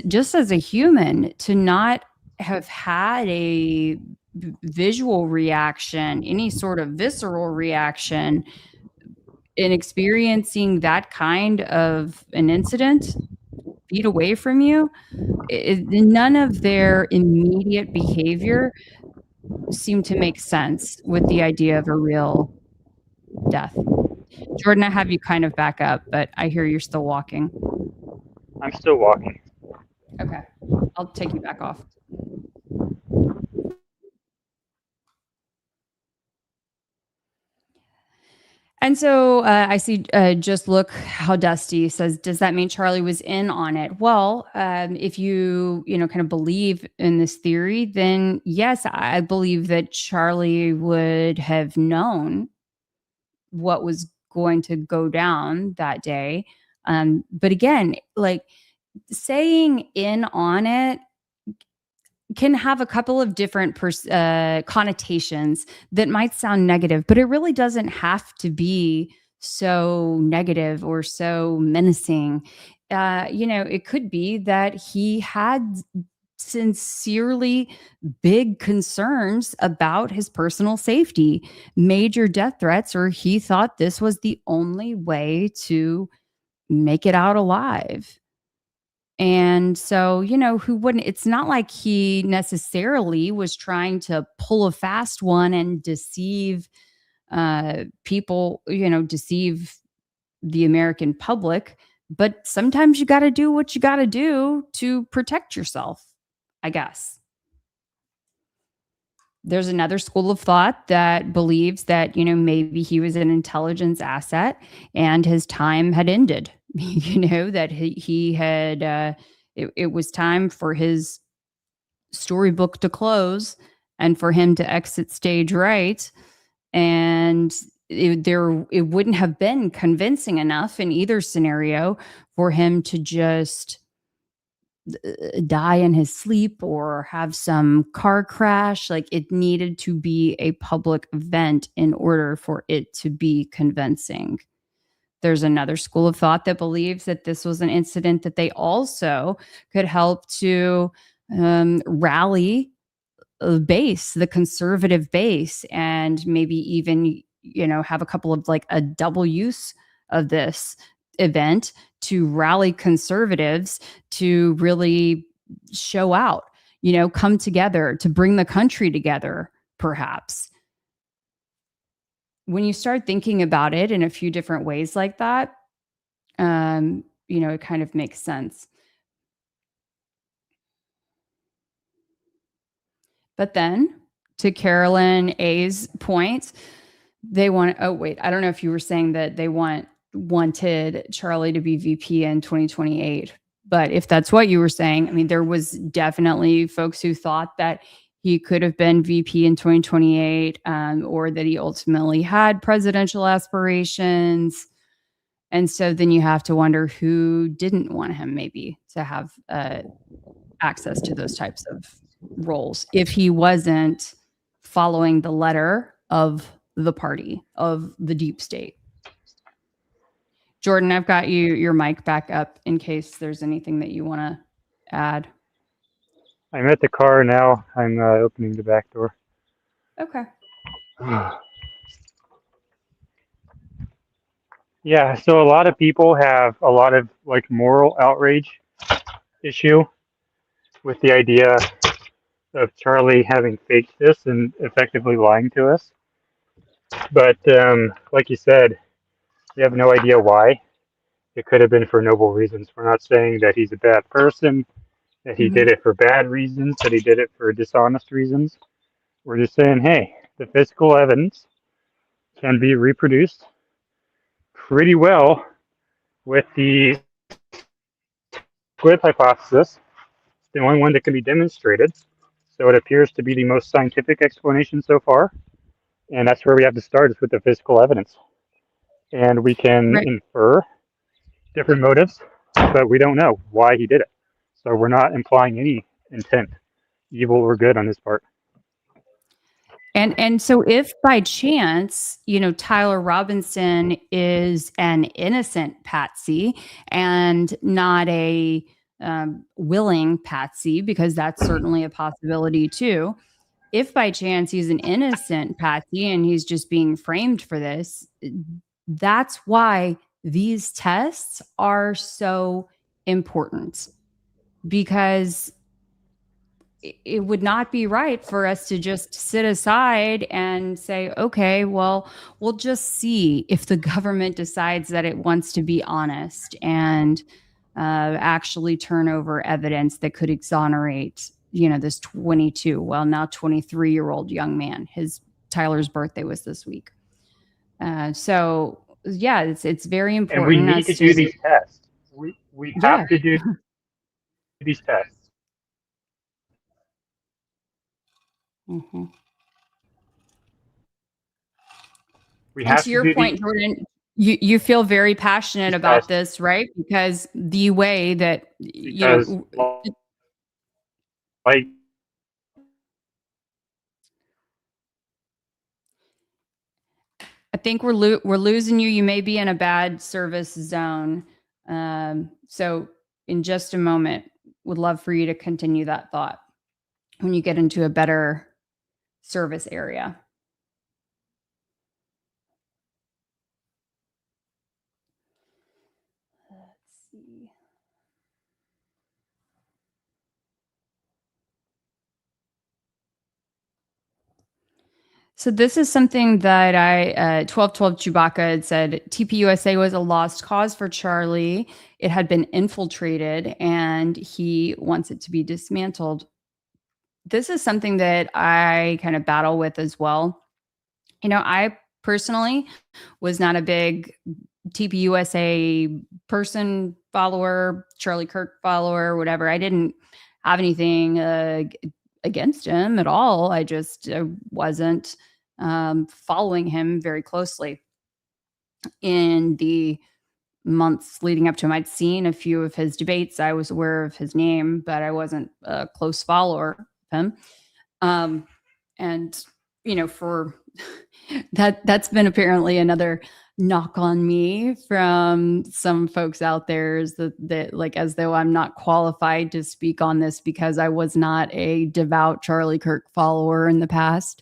just as a human, to not have had a visual reaction, any sort of visceral reaction in experiencing that kind of an incident feet away from you, none of their immediate behavior seemed to make sense with the idea of a real death. Jordan, I have you kind of back up, but I hear you're still walking. I'm still walking. Okay, I'll take you back off. And so I see Just Look How Dusty says, does that mean Charlie was in on it? Well, if you kind of believe in this theory, then yes, I believe that Charlie would have known what was going to go down that day. But again, like, saying in on it can have a couple of different connotations that might sound negative, but it really doesn't have to be so negative or so menacing. It could be that he had sincerely big concerns about his personal safety, major death threats, or he thought this was the only way to make it out alive. And so, who wouldn't? It's not like he necessarily was trying to pull a fast one and deceive people, deceive the American public. But sometimes you got to do what you got to do to protect yourself, I guess. There's another school of thought that believes that, maybe he was an intelligence asset and his time had ended. That he had, it was time for his storybook to close and for him to exit stage right. And it wouldn't have been convincing enough in either scenario for him to just die in his sleep or have some car crash. Like, it needed to be a public event in order for it to be convincing. There's another school of thought that believes that this was an incident that they also could help to rally the conservative base, and maybe even, have a couple of like a double use of this event to rally conservatives to really show out, come together to bring the country together, perhaps. When you start thinking about it in a few different ways like that, it kind of makes sense. But then, to Carolyn A's point, they want, I don't know if you were saying that they wanted Charlie to be VP in 2028. But if that's what you were saying, I mean, there was definitely folks who thought that he could have been VP in 2028, or that he ultimately had presidential aspirations. And so then you have to wonder who didn't want him maybe to have access to those types of roles if he wasn't following the letter of the party, of the deep state. Jordan, I've got your mic back up in case there's anything that you want to add. I'm at the car now. I'm opening the back door. Okay. Yeah, so a lot of people have a lot of like moral outrage issue with the idea of Charlie having faked this and effectively lying to us. But like you said, we have no idea why. It could have been for noble reasons. We're not saying that he's a bad person. that he did it for bad reasons, that he did it for dishonest reasons. We're just saying, hey, the physical evidence can be reproduced pretty well with the Squib hypothesis. It's the only one that can be demonstrated. So it appears to be the most scientific explanation so far. And that's where we have to start, is with the physical evidence. And we can Right. infer different motives, but we don't know why he did it. So we're not implying any intent, evil or good, on his part. And so if by chance, Tyler Robinson is an innocent patsy and not a willing patsy, because that's certainly a possibility too. If by chance he's an innocent patsy and he's just being framed for this, that's why these tests are so important, because it would not be right for us to just sit aside and say, okay, well, we'll just see if the government decides that it wants to be honest and actually turn over evidence that could exonerate, this 22, well, now 23-year-old young man. Tyler's birthday was this week. So yeah, it's very important. And we need to do these tests. We have to do these tests. Mm-hmm. We And have to your point, Jordan, you feel very passionate about this, right? Because the way that like, I think we're losing you. You may be in a bad service zone. So in just a moment, would love for you to continue that thought when you get into a better service area. Let's see. So this is something that 1212 Chewbacca had said. TPUSA was a lost cause for Charlie. It had been infiltrated and he wants it to be dismantled. This is something that I kind of battle with as well. I personally was not a big TPUSA person, follower, Charlie Kirk follower, whatever. I didn't have anything against him at all. I just wasn't following him very closely. In the months leading up to him, I'd seen a few of his debates. I was aware of his name, but I wasn't a close follower of him. And for that's been apparently another knock on me from some folks out there, is that like, as though I'm not qualified to speak on this because I was not a devout Charlie Kirk follower in the past.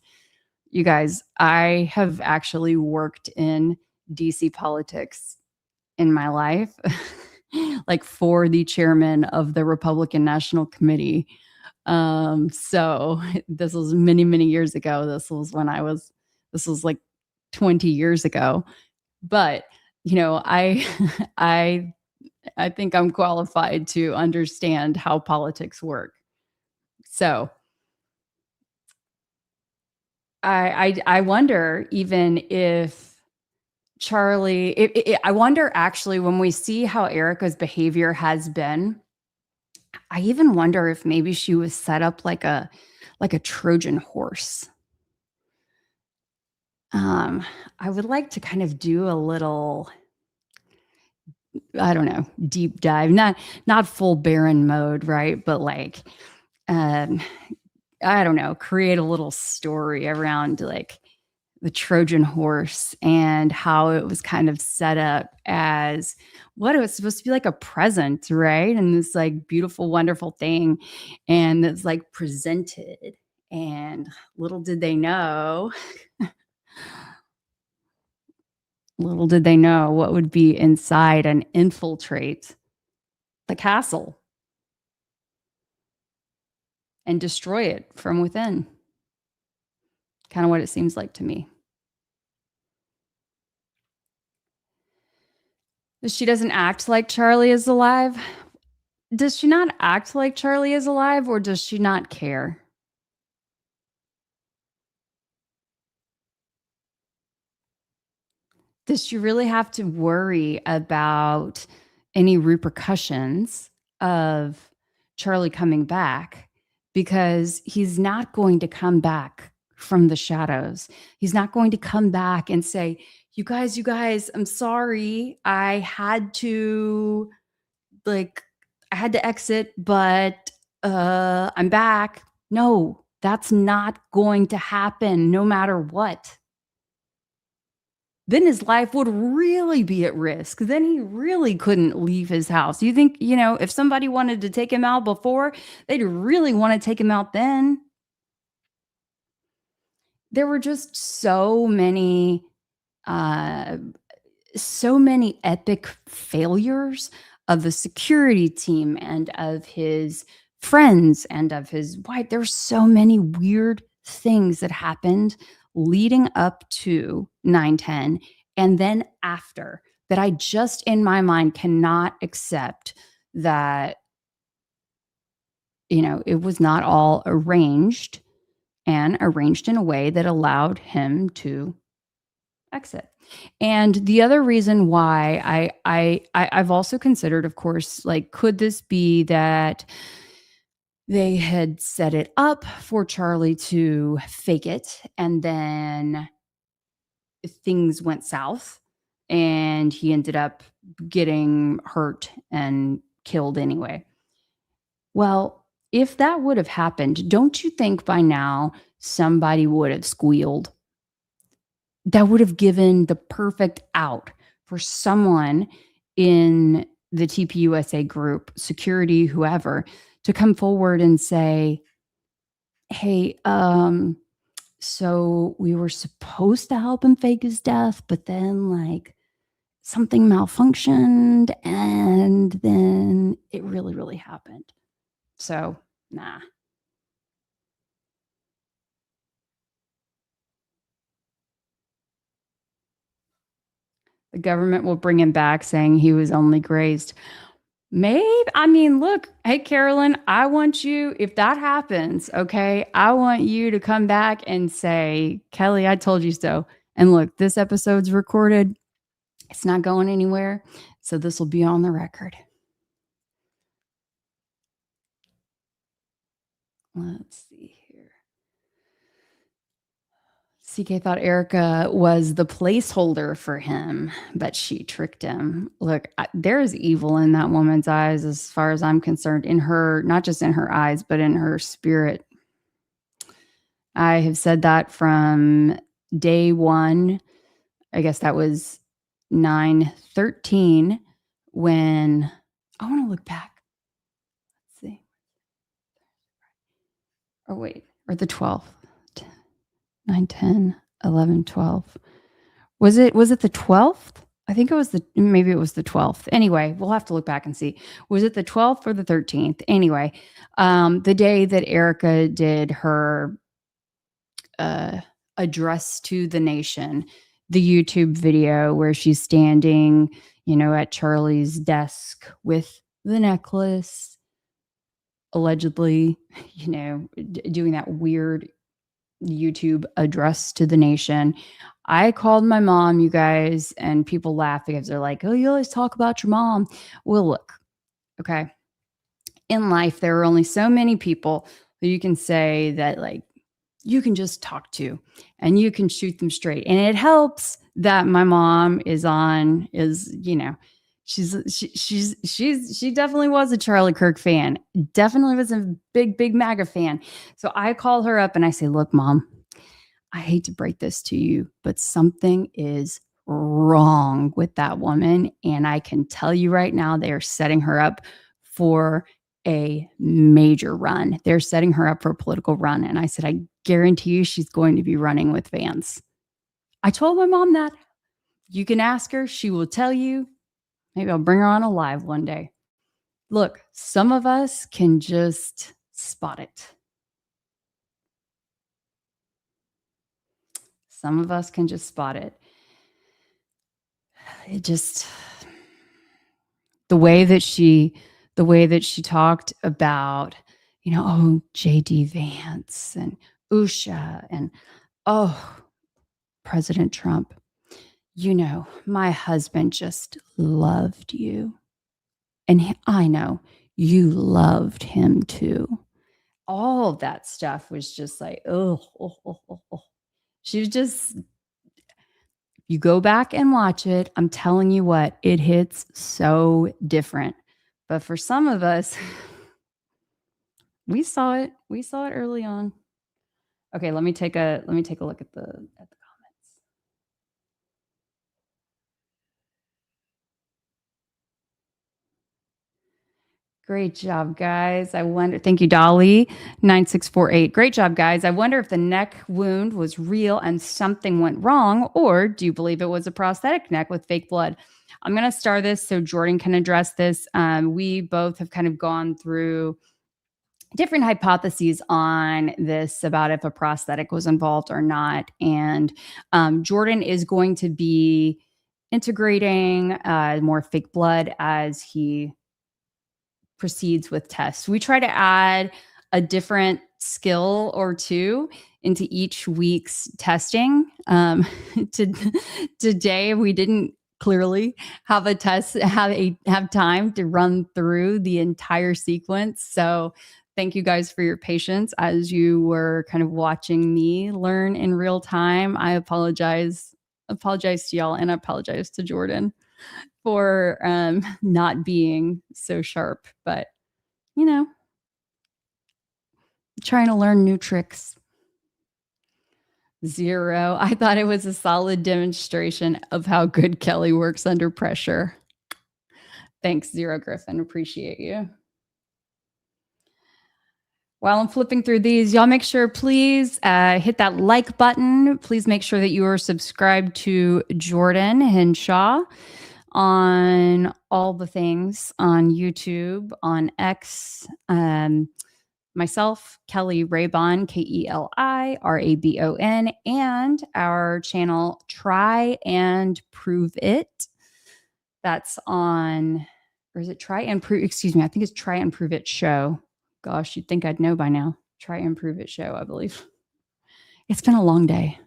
You guys, I have actually worked in DC politics in my life, like for the chairman of the Republican National Committee. So this was many, many years ago. This was like 20 years ago. But, I think I'm qualified to understand how politics work. So I wonder even if Charlie, I wonder actually, when we see how Erica's behavior has been, I even wonder if maybe she was set up like a Trojan horse. I would like to kind of do a little, I don't know, deep dive, not full Baron mode, right? But like, I don't know, create a little story around like the Trojan horse and how it was kind of set up as what it was supposed to be, like a present, right? And this like beautiful, wonderful thing. And it's like presented. And little did they know what would be inside and infiltrate the castle and destroy it from within. Kind of what it seems like to me. She doesn't act like Charlie is alive. does she not act like Charlie is alive, or does she not care? Does she really have to worry about any repercussions of Charlie coming back? Because he's not going to come back from the shadows. He's not going to come back and say, you guys, I'm sorry. I had to exit, but I'm back. No, that's not going to happen no matter what. Then his life would really be at risk. Then he really couldn't leave his house. You think, if somebody wanted to take him out before, they'd really want to take him out then. There were just so many epic failures of the security team and of his friends and of his wife. There were so many weird things that happened leading up to 9/10 and then after that I just in my mind cannot accept that it was not all arranged in a way that allowed him to exit. And the other reason why I've also considered, of course, could this be that they had set it up for Charlie to fake it, and then things went south and he ended up getting hurt and killed anyway? Well, if that would have happened, don't you think by now somebody would have squealed? That would have given the perfect out for someone in the TPUSA group, security, whoever, to come forward and say, hey, so we were supposed to help him fake his death, but then something malfunctioned and then it really, really happened. So, nah. The government will bring him back saying he was only grazed. Maybe, look, hey, Carolyn, I want you, if that happens, okay, I want you to come back and say, Keli, I told you so. And look, this episode's recorded. It's not going anywhere. So this will be on the record. Let's see here. CK thought Erica was the placeholder for him, but she tricked him. Look, there's evil in that woman's eyes as far as I'm concerned, in her, not just in her eyes, but in her spirit. I have said that from day one. I guess that was 9/13 when I want to look back. Let's see. Oh, wait, or the 12th. 9, 10, 11, 12. Was it the 12th? I think maybe it was the 12th. Anyway, we'll have to look back and see. Was it the 12th or the 13th? Anyway, the day that Erica did her address to the nation, the YouTube video where she's standing, at Charlie's desk with the necklace, allegedly, doing that weird YouTube address to the nation. I called my mom, you guys, and people laugh because they're like, oh, you always talk about your mom. Well, look, okay. In life, there are only so many people that you can say that you can just talk to and you can shoot them straight. And it helps that my mom she definitely was a Charlie Kirk fan. Definitely was a big MAGA fan. So I call her up and I say, look, Mom, I hate to break this to you, but something is wrong with that woman. And I can tell you right now, they are setting her up for a major run. They're setting her up for a political run. And I said, I guarantee you she's going to be running with Vance. I told my mom that. You can ask her. She will tell you. Maybe I'll bring her on alive one day. Look, some of us can just spot it. Some of us can just spot it. The way that she the way that she talked about, oh, J.D. Vance and Usha and, oh, President Trump, my husband just loved you. And I know you loved him too. All of that stuff was just like, oh. She was just, you go back and watch it. I'm telling you what, it hits so different. But for some of us, we saw it. We saw it early on. Okay, let me take a look at the comments. Great job, guys. I wonder, thank you, Dolly 9648. Great job, guys. I wonder if the neck wound was real and something went wrong, or do you believe it was a prosthetic neck with fake blood? I'm going to start this so Jordan can address this. We both have kind of gone through different hypotheses on this about if a prosthetic was involved or not. And Jordan is going to be integrating more fake blood as he proceeds with tests. We try to add a different skill or two into each week's testing. Today, we didn't clearly have a test, have time to run through the entire sequence. So thank you guys for your patience as you were kind of watching me learn in real time. I apologize to y'all, and I apologize to Jordan for not being so sharp, but trying to learn new tricks. 0. I thought it was a solid demonstration of how good Keli works under pressure. Thanks, 0 Griffin. Appreciate you. While I'm flipping through these, y'all make sure, please hit that like button. Please make sure that you are subscribed to Jordan Henshaw on all the things on YouTube, on X, myself, Keli Rabon, KELI RABON, and our channel Try and Prove It. That's on, or is it Try and Prove? Excuse me, I think it's Try and Prove It Show. Gosh, you'd think I'd know by now. Try and Prove It Show, I believe. It's been a long day.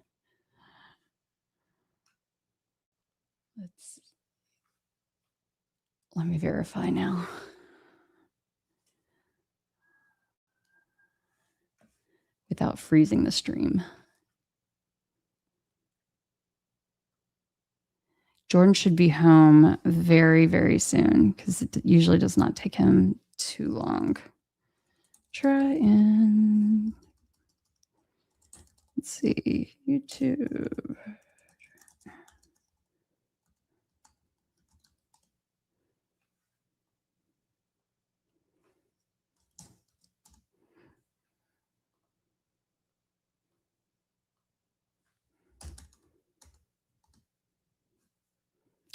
Let me verify now. Without freezing the stream. Jordan should be home very, very soon because it usually does not take him too long. Try and let's see, YouTube.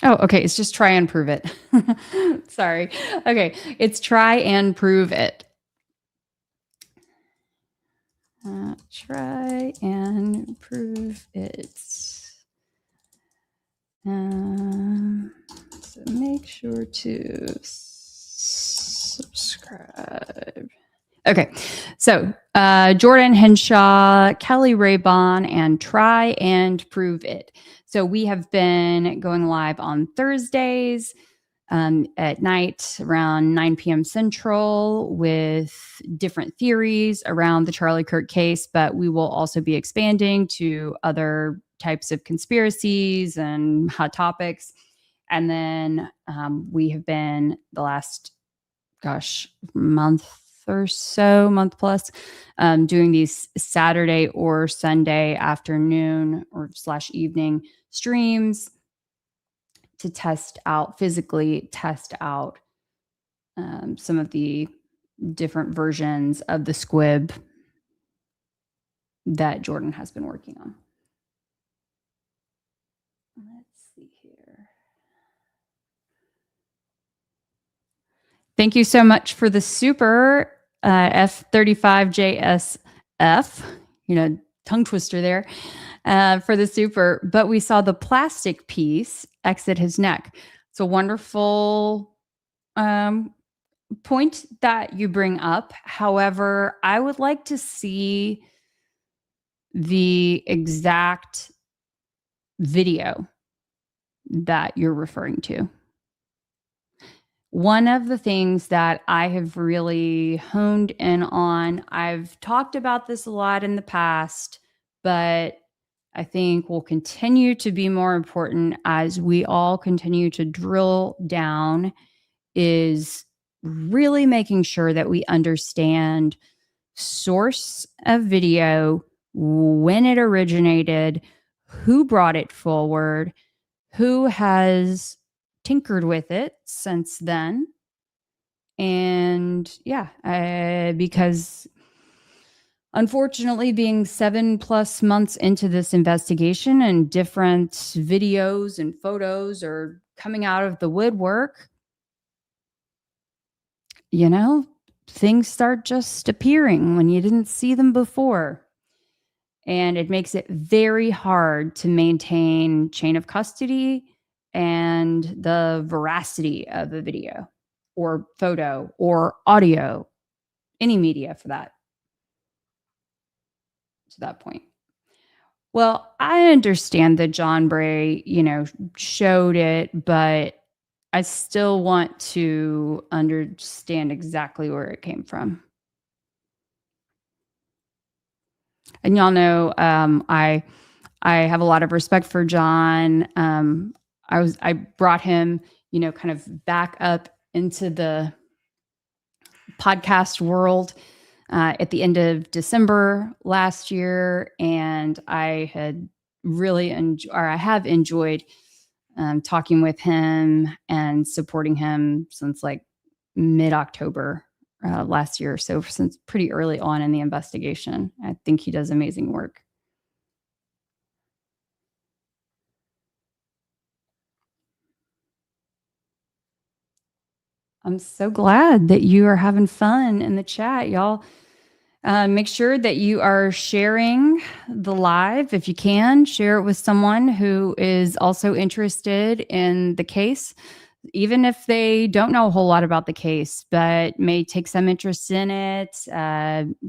Oh, okay. It's just Try and Prove It. Sorry. Okay. It's Try and Prove It. Try and Prove It. So make sure to subscribe. Okay. So Jordan Henshaw, Keli Rabon, and Try and Prove It. So we have been going live on Thursdays at night around 9 p.m. Central with different theories around the Charlie Kirk case, but we will also be expanding to other types of conspiracies and hot topics. And then we have been the last, month or so, month plus, doing these Saturday or Sunday afternoon or / evening streams to physically test out some of the different versions of the squib that Jordan has been working on. Let's see here. Thank you so much for the super F35JSF, tongue twister there, for the super. But we saw the plastic piece exit his neck. It's a wonderful point that you bring up. However, I would like to see the exact video that you're referring to. One of the things that I have really honed in on, I've talked about this a lot in the past, but I think will continue to be more important as we all continue to drill down, is really making sure that we understand source of video, when it originated, who brought it forward, who has tinkered with it since then. And yeah, because unfortunately, being 7+ months into this investigation and different videos and photos are coming out of the woodwork, you know, things start just appearing when you didn't see them before. And it makes it very hard to maintain chain of custody and the veracity of a video or photo or audio, any media for that, to that point. Well, I understand that John Bray, showed it, but I still want to understand exactly where it came from. And y'all know, I have a lot of respect for John. I brought him, kind of back up into the podcast world at the end of December last year, and I had really I have enjoyed talking with him and supporting him since like mid-October last year. So since pretty early on in the investigation, I think he does amazing work. I'm so glad that you are having fun in the chat, y'all. Make sure that you are sharing the live. If you can, share it with someone who is also interested in the case, even if they don't know a whole lot about the case, but may take some interest in it,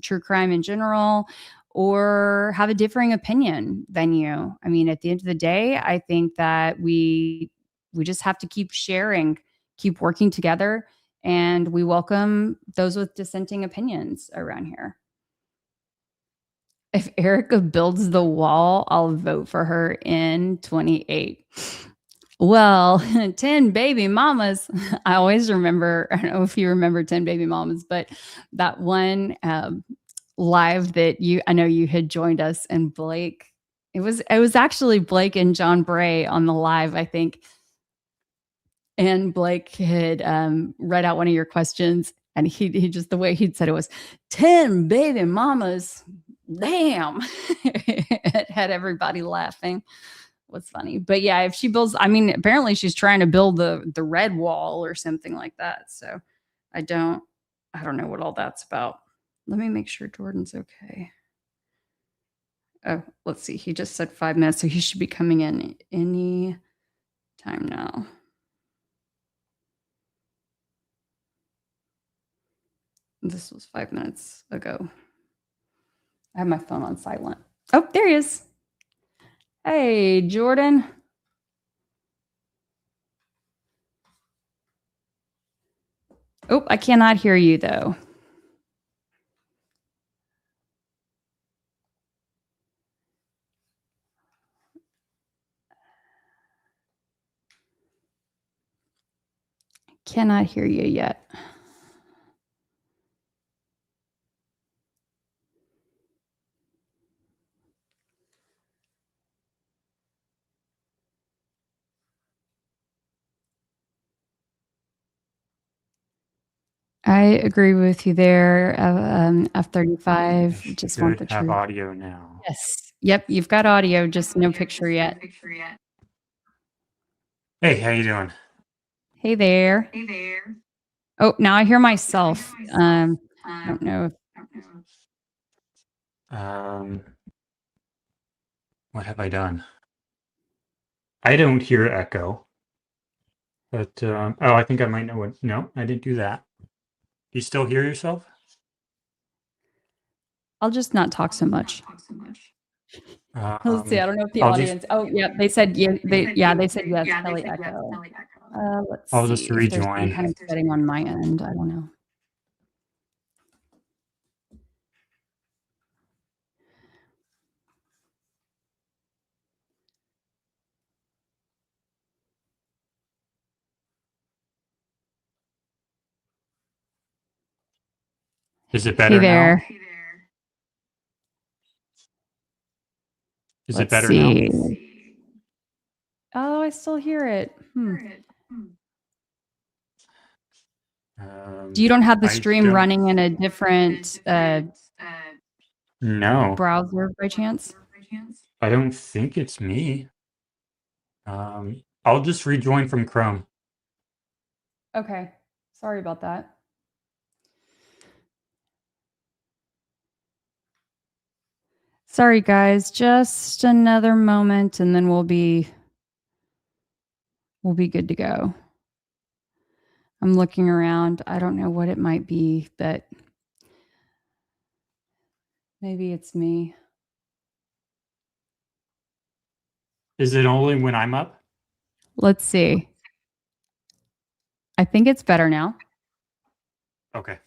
true crime in general, or have a differing opinion than you. I mean, at the end of the day, I think that we just have to keep sharing, keep working together, and we welcome those with dissenting opinions around here. If Erica builds the wall, I'll vote for her in 28. Well, 10 baby mamas. I always remember, I don't know if you remember 10 baby mamas, but that one live that I know you had joined us, and Blake, it was actually Blake and John Bray on the live, I think. And Blake had read out one of your questions, and he just, the way he'd said it was 10 baby mamas. Damn. It had everybody laughing. What's funny. But yeah, if she builds, I mean, apparently she's trying to build the red wall or something like that. So I don't know what all that's about. Let me make sure Jordan's okay. Oh, let's see. He just said 5 minutes, so he should be coming in any time now. This was 5 minutes ago. I have my phone on silent. Oh, there he is. Hey, Jordan. Oh, I cannot hear you, though. Cannot hear you yet. I agree with you there. F-35. Just want the Should have truth. audio now. Yes. Yep. You've got audio, just no picture yet. Hey, how you doing? Hey there. Oh, now I hear myself. I don't know. What have I done? I don't hear echo. But, oh, I think I might know what. No, I didn't do that. You still hear yourself? I'll just not talk so much. Let's see. I don't know if the I'll audience. Oh, yeah, they said they said yes. Kelly echo. Let's I'll see just if there's some rejoin. kind of setting on my end. I don't know. Is it better now? Is it Let's better see. now? Oh, I still hear it. You don't have the I stream don't- running in a different No, browser by chance? I don't think it's me. I'll just rejoin from Chrome. Okay. Sorry about that. Sorry, guys. Just another moment, and then we'll be good to go. I'm looking around. I don't know what it might be, but maybe it's me. Is it only when I'm up? Let's see. I think it's better now. Okay.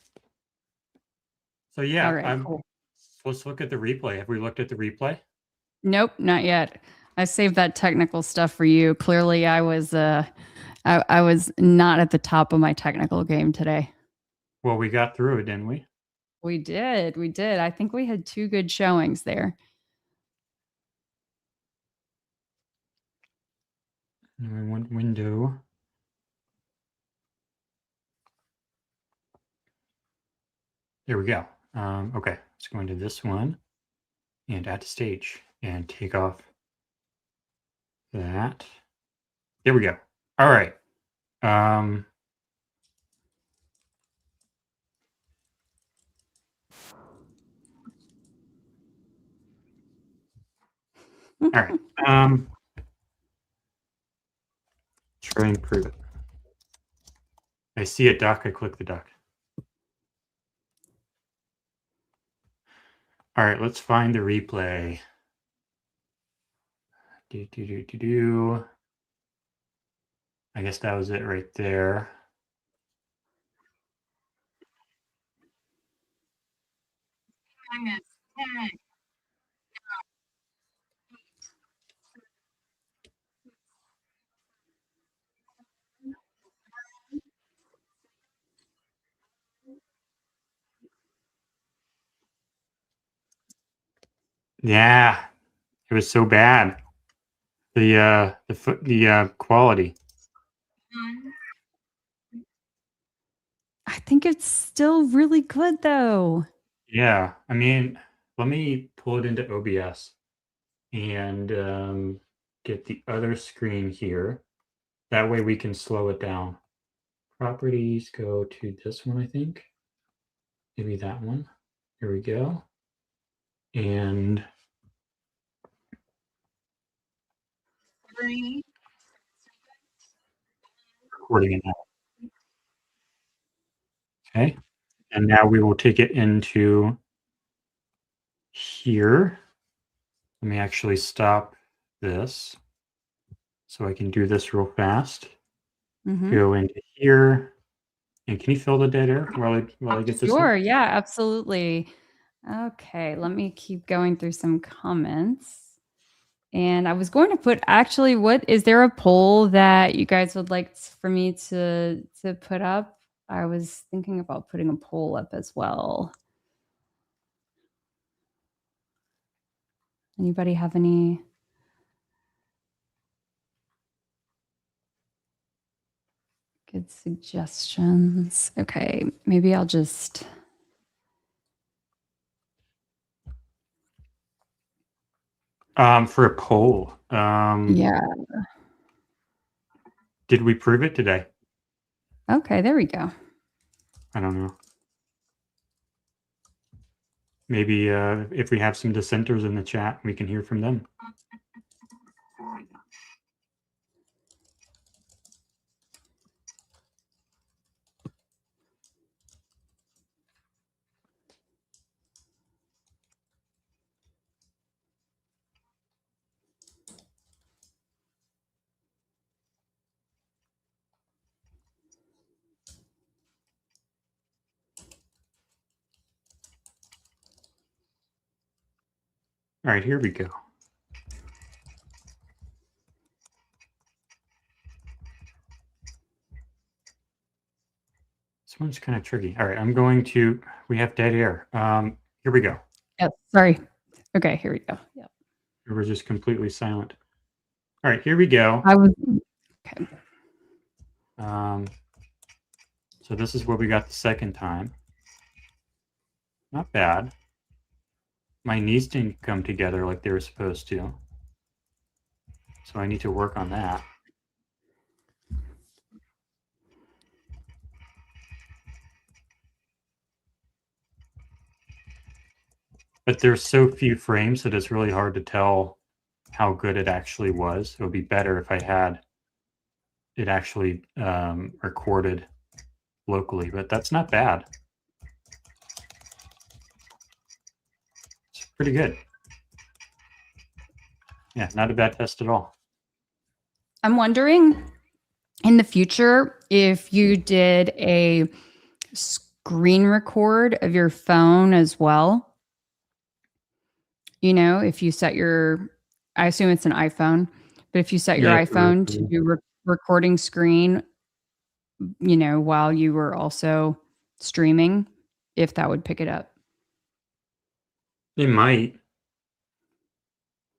So yeah, All right, cool. Let's look at the replay. Have we looked at the replay? Nope, not yet. I saved that technical stuff for you. Clearly, I was I was not at the top of my technical game today. Well, we got through it, didn't we? We did. We did. I think we had 2 good showings there. And we went window. There we go. Okay, let's go into this one and add to stage and take off that. There we go. All right. All right. Try and prove it. I see a duck. I click the duck. All right. Let's find the replay. I guess that was it right there. Yeah, it was so bad. The quality. I think it's still really good though. Yeah, I mean, let me pull it into OBS and get the other screen here. That way we can slow it down. Properties, go to this one, I think. Maybe that one. Here we go. And recording it now. Okay. And now we will take it into here. Let me actually stop this so I can do this real fast. Go into here. And can you fill the dead air while I get this? Sure, yeah, absolutely. Okay, let me keep going through some comments. And I was going to put actually, what is there a poll that you guys would like for me to put up? I was thinking about putting a poll up as well. Anybody have any? Good suggestions. Okay, maybe I'll just. For a poll. Yeah. Did we prove it today? Okay, there we go. I don't know. Maybe if we have some dissenters in the chat, we can hear from them. All right, here we go. This one's kind of tricky. All right, we have dead air. Here we go. Yes, sorry. Okay, here we go. Yeah. We're just completely silent. All right, here we go. I was okay. So this is what we got the second time. Not bad. My knees didn't come together like they were supposed to. So I need to work on that. But there's so few frames that it's really hard to tell how good it actually was. It would be better if I had it actually recorded locally, but that's not bad. It's pretty good. Yeah, not a bad test at all. I'm wondering in the future if you did a screen record of your phone as well. You know, if you set I assume it's an iPhone, but if you set your iPhone to do recording screen, while you were also streaming, if that would pick it up. It might.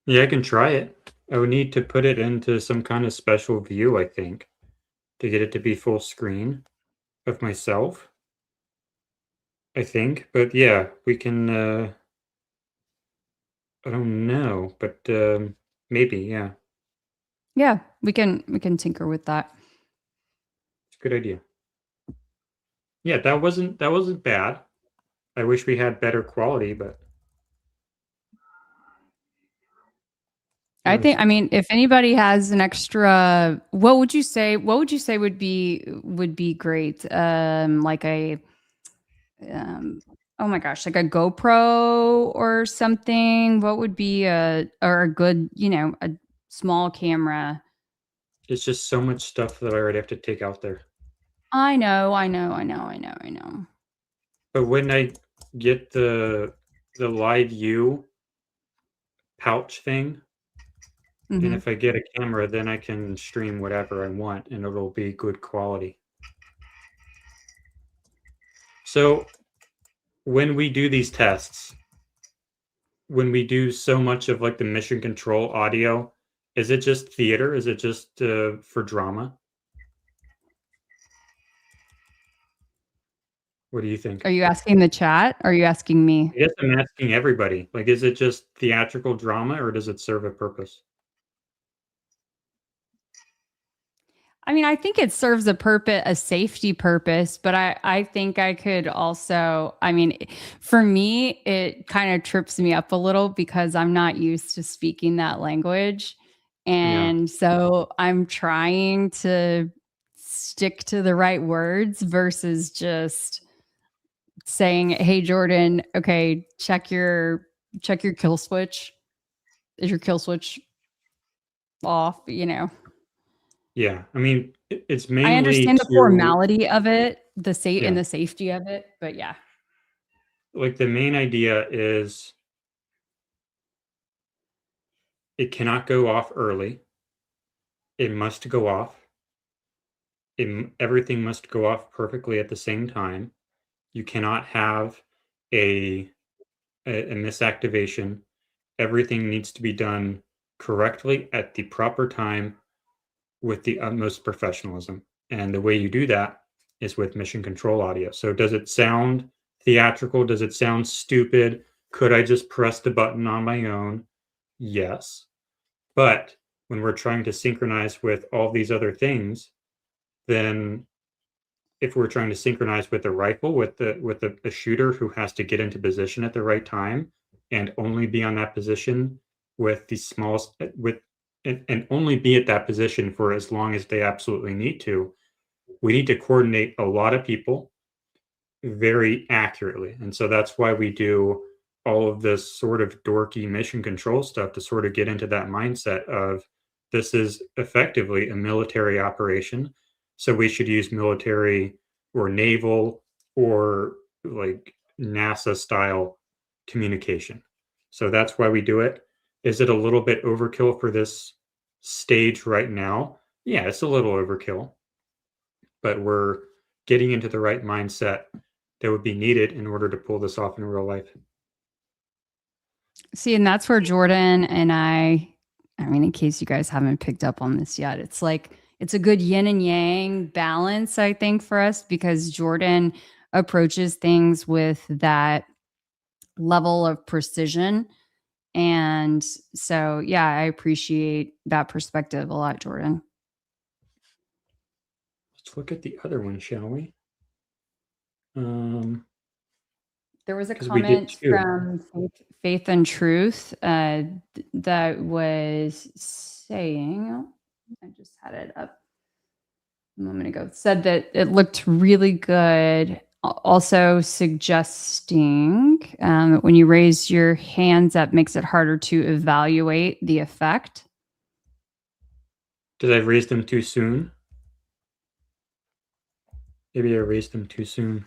Yeah, I can try it. I would need to put it into some kind of special view, I think, to get it to be full screen of myself. I think, but yeah, we can, I don't know, but maybe, yeah. Yeah, we can tinker with that. It's a good idea. Yeah, that wasn't bad. I wish we had better quality, but I mean, if anybody has an extra, what would you say would be great? Like a, oh my gosh, like a GoPro or something. What would be a good, a small camera? it's just so much stuff that I already have to take out there. I know. But when I get the live view pouch thing, and if I get a camera, then I can stream whatever I want and it'll be good quality. So when we do these tests, when we do so much of like the mission control audio, is it just theater? Is it just for drama? What do you think? Are you asking the chat? Or are you asking me? I guess I'm asking everybody. Like, is it just theatrical drama or does it serve a purpose? I mean, I think it serves a safety purpose, but I think I could also, I mean, for me, it kind of trips me up a little because I'm not used to speaking that language. And so I'm trying to stick to the right words versus just saying, "Hey, Jordan, okay, check your kill switch. Is your kill switch off?" Yeah, I mean, it's mainly. I understand the formality of it, and the safety of it, but yeah. Like the main idea is it cannot go off early. It must go off. Everything must go off perfectly at the same time. You cannot have a misactivation. Everything needs to be done correctly at the proper time with the utmost professionalism. And the way you do that is with mission control audio. So does it sound theatrical? Does it sound stupid? Could I just press the button on my own? Yes. But when we're trying to synchronize with all these other things, then if we're trying to synchronize with a rifle, with a shooter who has to get into position at the right time and only be on that position with the smallest, and only be at that position for as long as they absolutely need to, we need to coordinate a lot of people very accurately. And so that's why we do all of this sort of dorky mission control stuff to sort of get into that mindset of this is effectively a military operation. So we should use military or naval or like NASA style communication. So that's why we do it. Is it a little bit overkill for this stage right now? Yeah, it's a little overkill, but we're getting into the right mindset that would be needed in order to pull this off in real life. See, and that's where Jordan and I mean, in case you guys haven't picked up on this yet, it's like, it's a good yin and yang balance, I think, for us, because Jordan approaches things with that level of precision. And so, yeah, I appreciate that perspective a lot, Jordan. Let's look at the other one, shall we? There was a 'Cause we did comment two. from Faith and Truth that was saying, I just had it up a moment ago, said that it looked really good. Also suggesting when you raise your hands up makes it harder to evaluate the effect. Did I raise them too soon? Maybe I raised them too soon.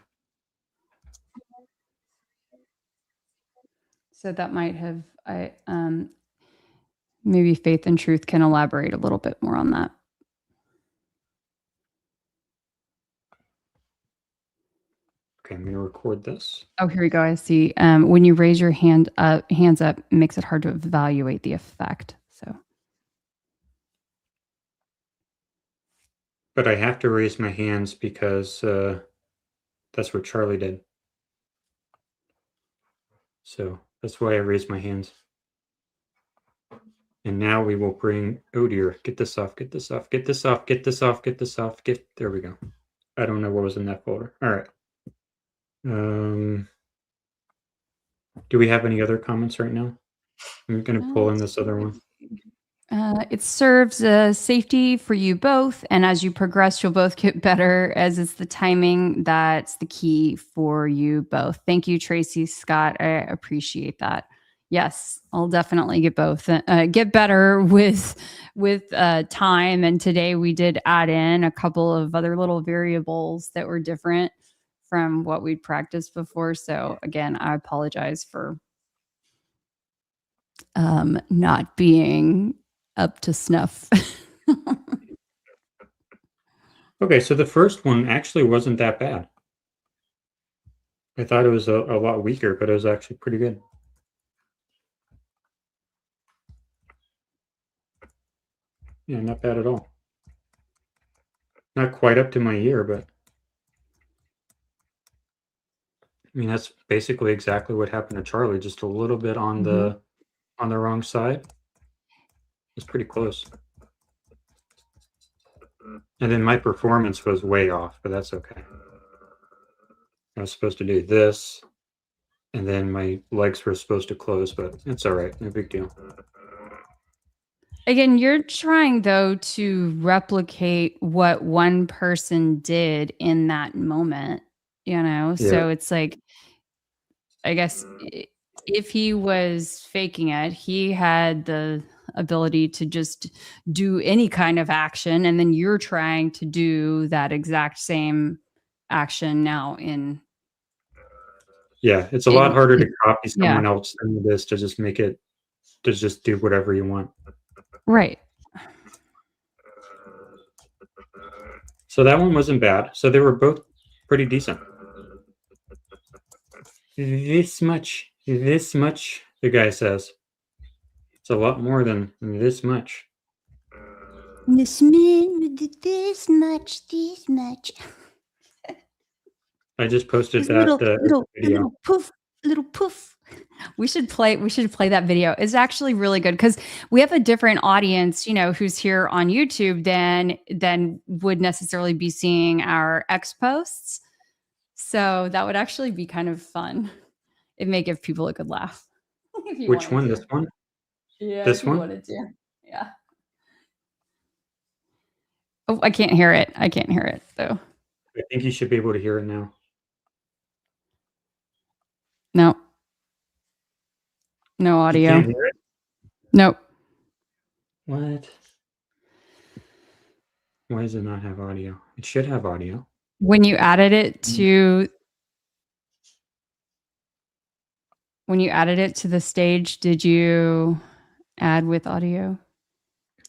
So that might have, maybe Faith and Truth can elaborate a little bit more on that. Okay, I'm going to record this. Oh, here we go. I see. When you raise your hands up, it makes it hard to evaluate the effect. So, But I have to raise my hands because that's what Charlie did. So that's why I raised my hands. And now we will bring, oh dear, get this off, get this off, get this off, get this off, get this off, there we go. I don't know what was in that folder. All right. Do we have any other comments right now? I'm going to pull in this other one. it serves safety for you both. And as you progress, you'll both get better, as it's the timing that's the key for you both. Thank you, Tracy Scott. I appreciate that. Yes, I'll definitely get both, get better with time. And today we did add in a couple of other little variables that were different from what we'd practiced before. So again, I apologize for not being up to snuff. Okay, so the first one actually wasn't that bad. I thought it was a lot weaker, but it was actually pretty good. Yeah, not bad at all. Not quite up to my ear, but I mean, that's basically exactly what happened to Charlie, just a little bit on the wrong side. It's pretty close. And then my performance was way off, but that's okay. I was supposed to do this, and then my legs were supposed to close, but it's all right. No big deal. Again, you're trying, though, to replicate what one person did in that moment, you know? Yeah. So it's like, I guess if he was faking it, he had the ability to just do any kind of action, and then you're trying to do that exact same action now in... Yeah, it's a lot harder to copy someone else than it is to just make it, to just do whatever you want. Right. So that one wasn't bad. So they were both pretty decent. This much, the guy says. It's a lot more than this much. This much. I just posted This that video. Little poof. We should play that video. It's actually really good because we have a different audience, you know, who's here on YouTube than would necessarily be seeing our X posts. So that would actually be kind of fun. It may give people a good laugh. Which one? This one? Yeah, this one? Wanted to. Yeah. Oh, I can't hear it. Though. I think you should be able to hear it now. No audio. You can't hear it? Nope. What? Why does it not have audio? It should have audio. When you added it to... When you added it to the stage, did you add with audio?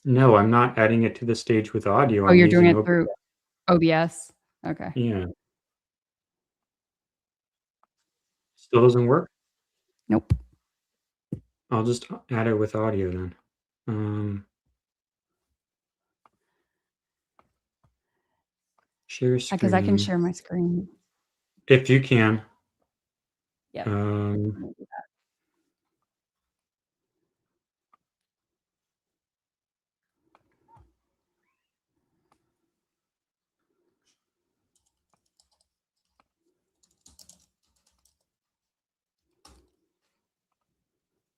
No, I'm not adding it to the stage with audio. Oh, I'm you're doing using it through OBS? Okay. Yeah. Still doesn't work? Nope. I'll just add it with audio then. Share screen. Because I can share my screen. If you can. Yeah. I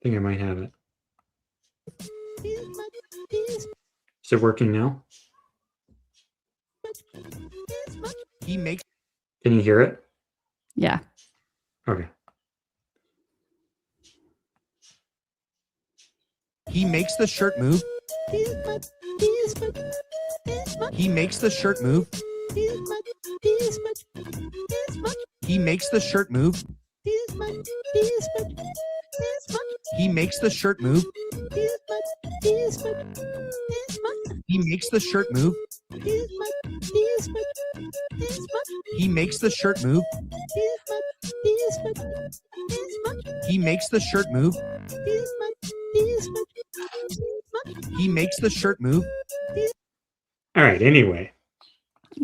think I might have it. Is it working now? Can you hear it? Yeah. Okay. He makes the shirt move. He makes the shirt move. He makes the shirt move. He makes the shirt move. He makes the shirt move. He makes the shirt move. He makes the shirt move. He makes the shirt move. All right, anyway.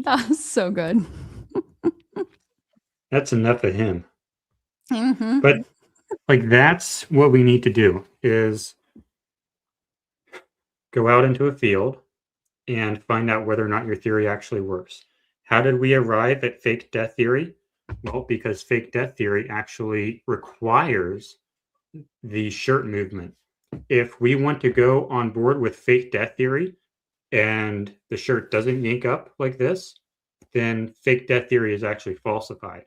That was so good. That's enough of him. Mm-hmm. But like that's what we need to do is go out into a field and find out whether or not your theory actually works. How did we arrive at fake death theory? Well, because fake death theory actually requires the shirt movement. If we want to go on board with fake death theory and the shirt doesn't yank up like this, then fake death theory is actually falsified.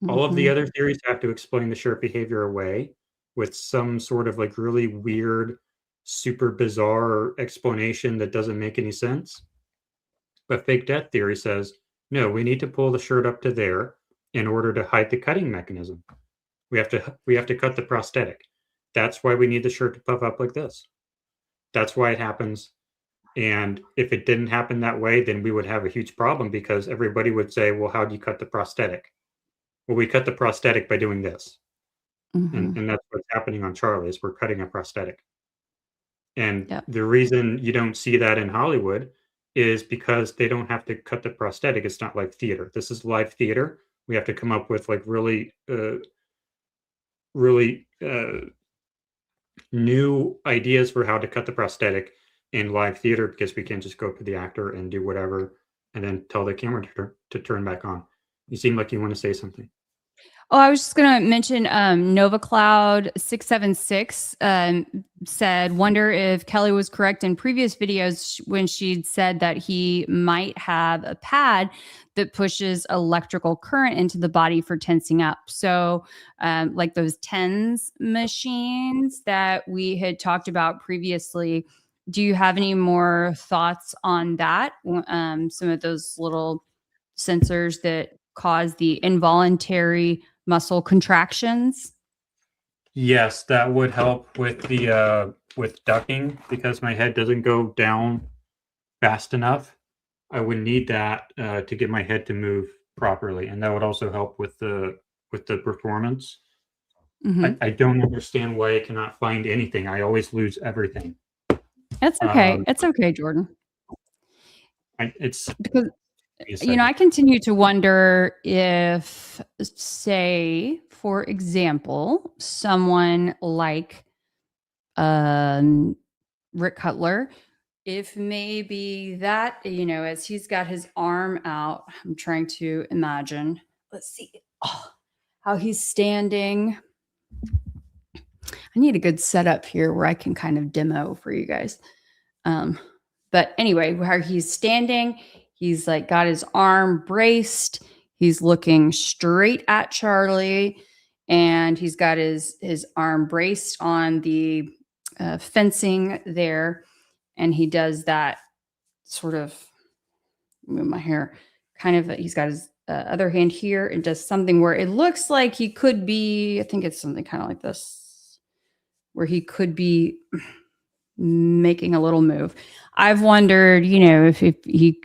All of the other theories have to explain the shirt behavior away with some sort of like really weird, super bizarre explanation that doesn't make any sense. But fake death theory says, no, we need to pull the shirt up to there in order to hide the cutting mechanism. We have to cut the prosthetic. That's why we need the shirt to puff up like this. That's why it happens. And if it didn't happen that way, then we would have a huge problem because everybody would say, well, how do you cut the prosthetic? Well, we cut the prosthetic by doing this. And that's what's happening on Charlie is we're cutting a prosthetic. And the reason you don't see that in Hollywood is because they don't have to cut the prosthetic. It's not like theater. This is live theater. We have to come up with like really new ideas for how to cut the prosthetic in live theater because we can't just go up to the actor and do whatever and then tell the camera to turn back on. You seem like you want to say something. Oh, I was just going to mention Nova Cloud 676 said, wonder if Keli was correct in previous videos when she'd said that he might have a pad that pushes electrical current into the body for tensing up. So like those TENS machines that we had talked about previously, do you have any more thoughts on that? Some of those little sensors that cause the involuntary muscle contractions? Yes, that would help with the with ducking because my head doesn't go down fast enough. I would need that to get my head to move properly, and that would also help with the performance. I don't understand why I cannot find anything. I always lose everything. That's okay. It's okay, Jordan. It's because I continue to wonder if, say, for example, someone like Rick Cutler, if maybe that, as he's got his arm out, I'm trying to imagine, let's see how he's standing. I need a good setup here where I can kind of demo for you guys. But anyway, where he's standing, he's like got his arm braced. He's looking straight at Charlie, and he's got his arm braced on the fencing there. And he does that sort of, move my hair, kind of, he's got his other hand here and does something where it looks like he could be, I think it's something kind of like this, where he could be making a little move. I've wondered, if he,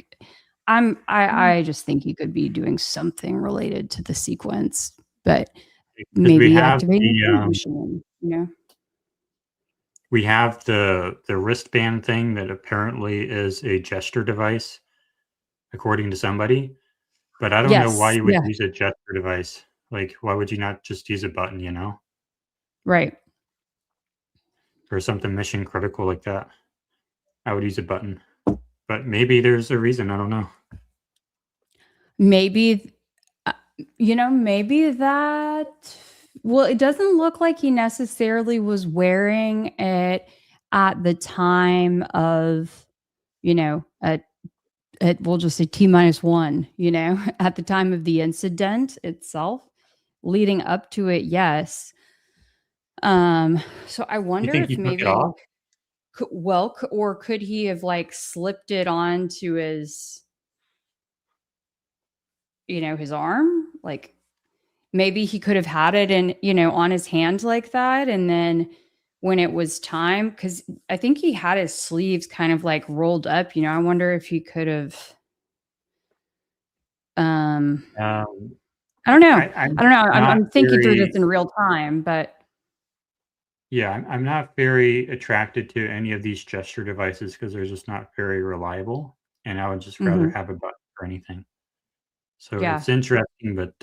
I just think he could be doing something related to the sequence, but Because maybe we have activating the the machine, we have the wristband thing that apparently is a gesture device, according to somebody. But I don't know why Yes. you would Yeah. use a gesture device. Like, why would you not just use a button, Right. or something mission critical like that? I would use a button. But maybe there's a reason. I don't know. Maybe, maybe that. Well, it doesn't look like he necessarily was wearing it at the time of, at we'll just say T-1, at the time of the incident itself. Leading up to it, yes. So I wonder think if he took maybe it off? or could he have like slipped it onto his his arm? Like maybe he could have had it on his hand like that, and then when it was time, because I think he had his sleeves kind of like rolled up, I wonder if he could have I don't know. I don't know. I'm thinking through this in real time, but yeah, I'm not very attracted to any of these gesture devices because they're just not very reliable, and I would just rather have a button for anything. So Yeah. it's interesting, but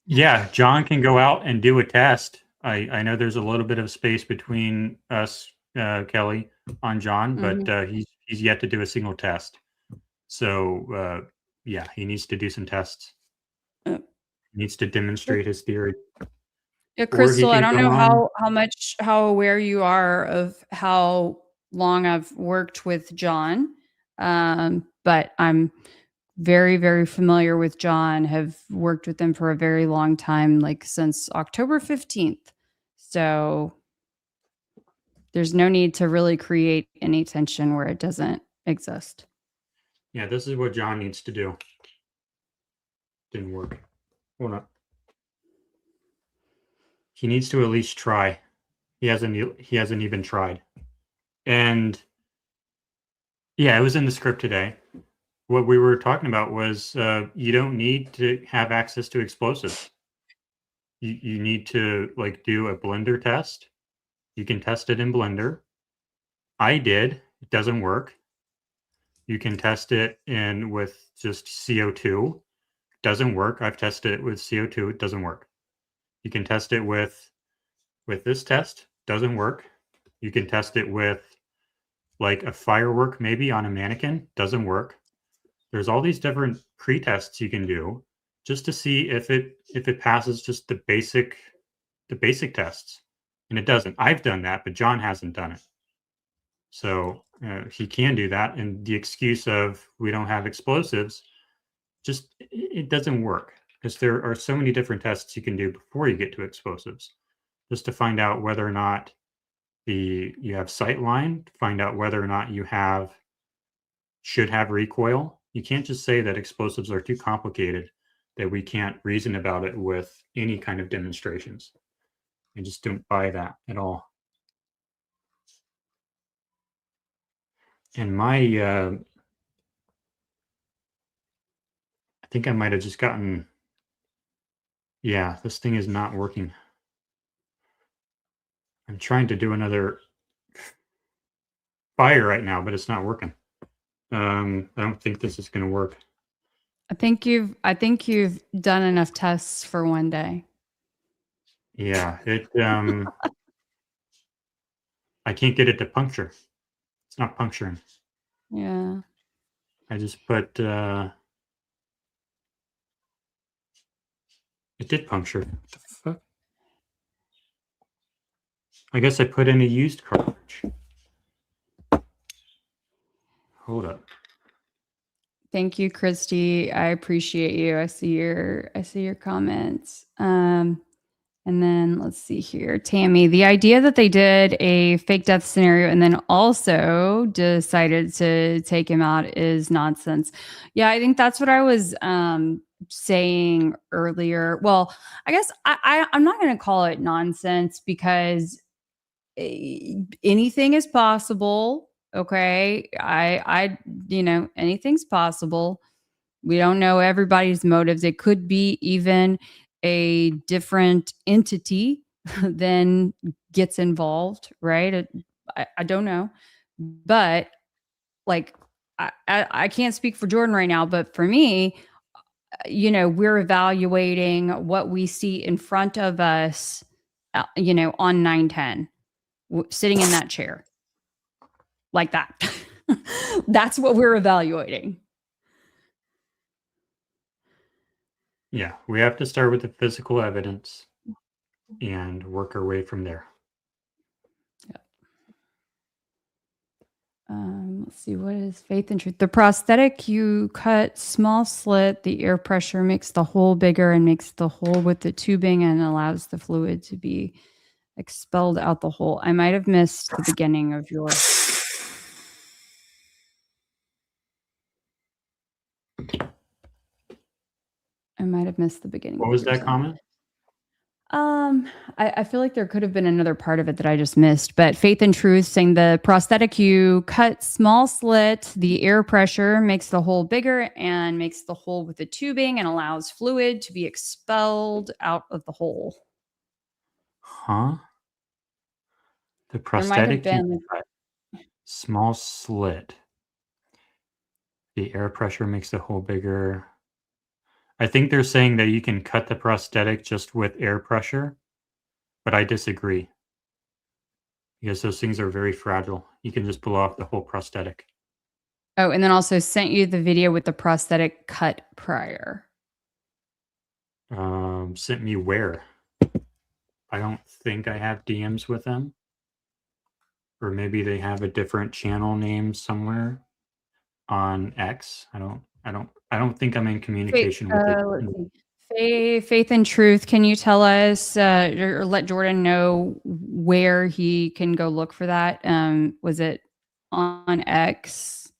yeah, John can go out and do a test. I know there's a little bit of space between us, Keli, on John, but he's yet to do a single test. So yeah, he needs to do some tests. He needs to demonstrate his theory. Yeah, Crystal, I don't know how aware you are of how long I've worked with John, but I'm very, very familiar with John, have worked with him for a very long time, like since October 15th. So there's no need to really create any tension where it doesn't exist. Yeah, this is what John needs to do. Didn't work. Hold on. He needs to at least try. He hasn't even tried. And yeah, it was in the script today. What we were talking about was you don't need to have access to explosives. You need to like do a Blender test. You can test it in Blender. I did. It doesn't work. You can test it in with just CO2. Doesn't work. I've tested it with CO2. It doesn't work. You can test it with this test. Doesn't work. You can test it with like a firework maybe on a mannequin. Doesn't work. There's all these different pre-tests you can do just to see if it passes just the basic tests. And it doesn't. I've done that, but John hasn't done it. So he can do that. And the excuse of we don't have explosives, just it doesn't work because there are so many different tests you can do before you get to explosives, just to find out whether or not you have sight line, to find out whether or not you should have recoil. You can't just say that explosives are too complicated, that we can't reason about it with any kind of demonstrations. I just don't buy that at all. And my, I think I might have just gotten, yeah, this thing is not working. I'm trying to do another fire right now, but it's not working. I don't think this is going to work. I think you've done enough tests for one day. Yeah, I can't get it to puncture. It's not puncturing. Yeah. I just put, it did puncture. What the fuck? I guess I put in a used cartridge. Hold up. Thank you, Christy. I appreciate you. I see your comments. And And then let's see here. Tammy, the idea that they did a fake death scenario and then also decided to take him out is nonsense. Yeah, I think that's what I was saying earlier. Well, I guess I'm not going to call it nonsense because anything is possible. Okay. Anything's possible. We don't know everybody's motives. It could be even a different entity than gets involved, right? I don't know. But like, I can't speak for Jordan right now, but for me, we're evaluating what we see in front of us, on 910, sitting in that chair like that. That's what we're evaluating. Yeah, we have to start with the physical evidence and work our way from there. Let's see, what is faith and truth? The prosthetic, you cut small slit, the air pressure makes the hole bigger and makes the hole with the tubing and allows the fluid to be expelled out the hole. I might have missed the beginning of your... I might have missed the beginning. What was that comment? I feel like there could have been another part of it that I just missed, but faith and truth saying the prosthetic, you cut small slit, the air pressure makes the hole bigger and makes the hole with the tubing and allows fluid to be expelled out of the hole. Huh? The prosthetic, you cut small slit. The air pressure makes the hole bigger. I think they're saying that you can cut the prosthetic just with air pressure, but I disagree. Because those things are very fragile. You can just blow off the whole prosthetic. Oh, and then also sent you the video with the prosthetic cut prior. Sent me where? I don't think I have DMs with them. Or maybe they have a different channel name somewhere on X. I don't think I'm in communication with it. Faith and truth. Can you tell us or let Jordan know where he can go look for that? Was it on X?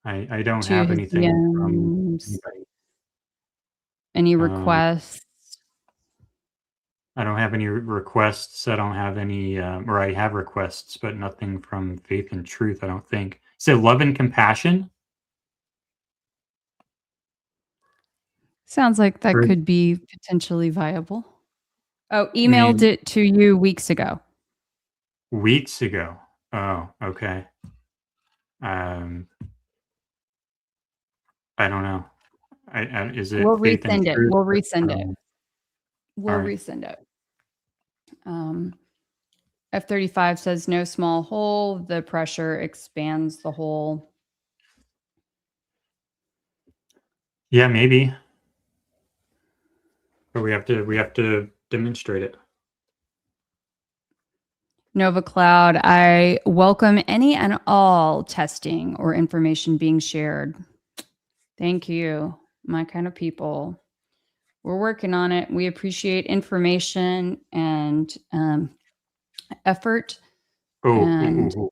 I don't have anything from anybody. Any requests? I don't have any requests. I don't have any, or I have requests, but nothing from faith and truth, I don't think. So love and compassion? Sounds like that could be potentially viable. Oh, emailed it to you weeks ago. Weeks ago. Oh, okay. I don't know. Is it? We'll resend it. We'll resend it. We'll right. resend it. F-35 says no small hole. The pressure expands the hole. Yeah, maybe. But we have to demonstrate it. Nova Cloud, I welcome any and all testing or information being shared. Thank you, my kind of people. We're working on it. We appreciate information and effort. Oh.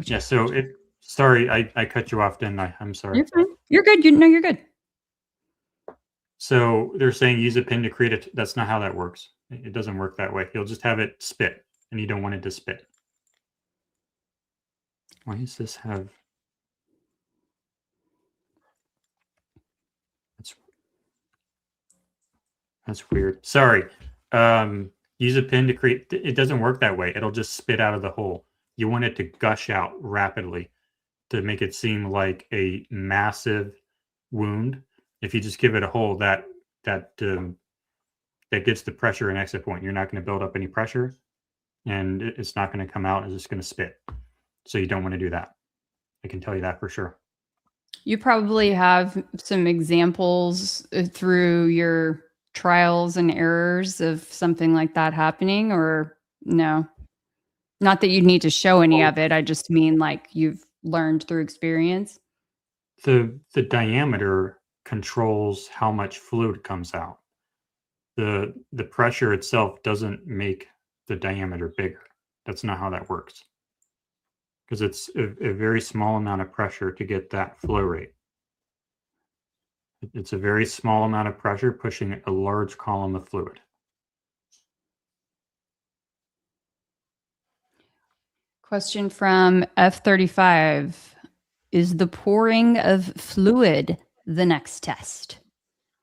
Yeah, so sorry, I cut you off, didn't I? I'm sorry. You're fine. You're good. You're good. So they're saying use a pin to create it. That's not how that works. It doesn't work that way. You'll just have it spit, and you don't want it to spit. Why does this have... That's weird. Sorry. Use a pin to create... It doesn't work that way. It'll just spit out of the hole. You want it to gush out rapidly to make it seem like a massive wound. If you just give it a hole, that gets the pressure and exit point. You're not going to build up any pressure, and it's not going to come out. It's just going to spit. So you don't want to do that. I can tell you that for sure. You probably have some examples through your trials and errors of something like that happening, or no? Not that you need to show any of it. I just mean like you've learned through experience. The diameter controls how much fluid comes out. The pressure itself doesn't make the diameter bigger. That's not how that works. Because it's a very small amount of pressure to get that flow rate. It's a very small amount of pressure pushing a large column of fluid. Question from F35. Is the pouring of fluid the next test?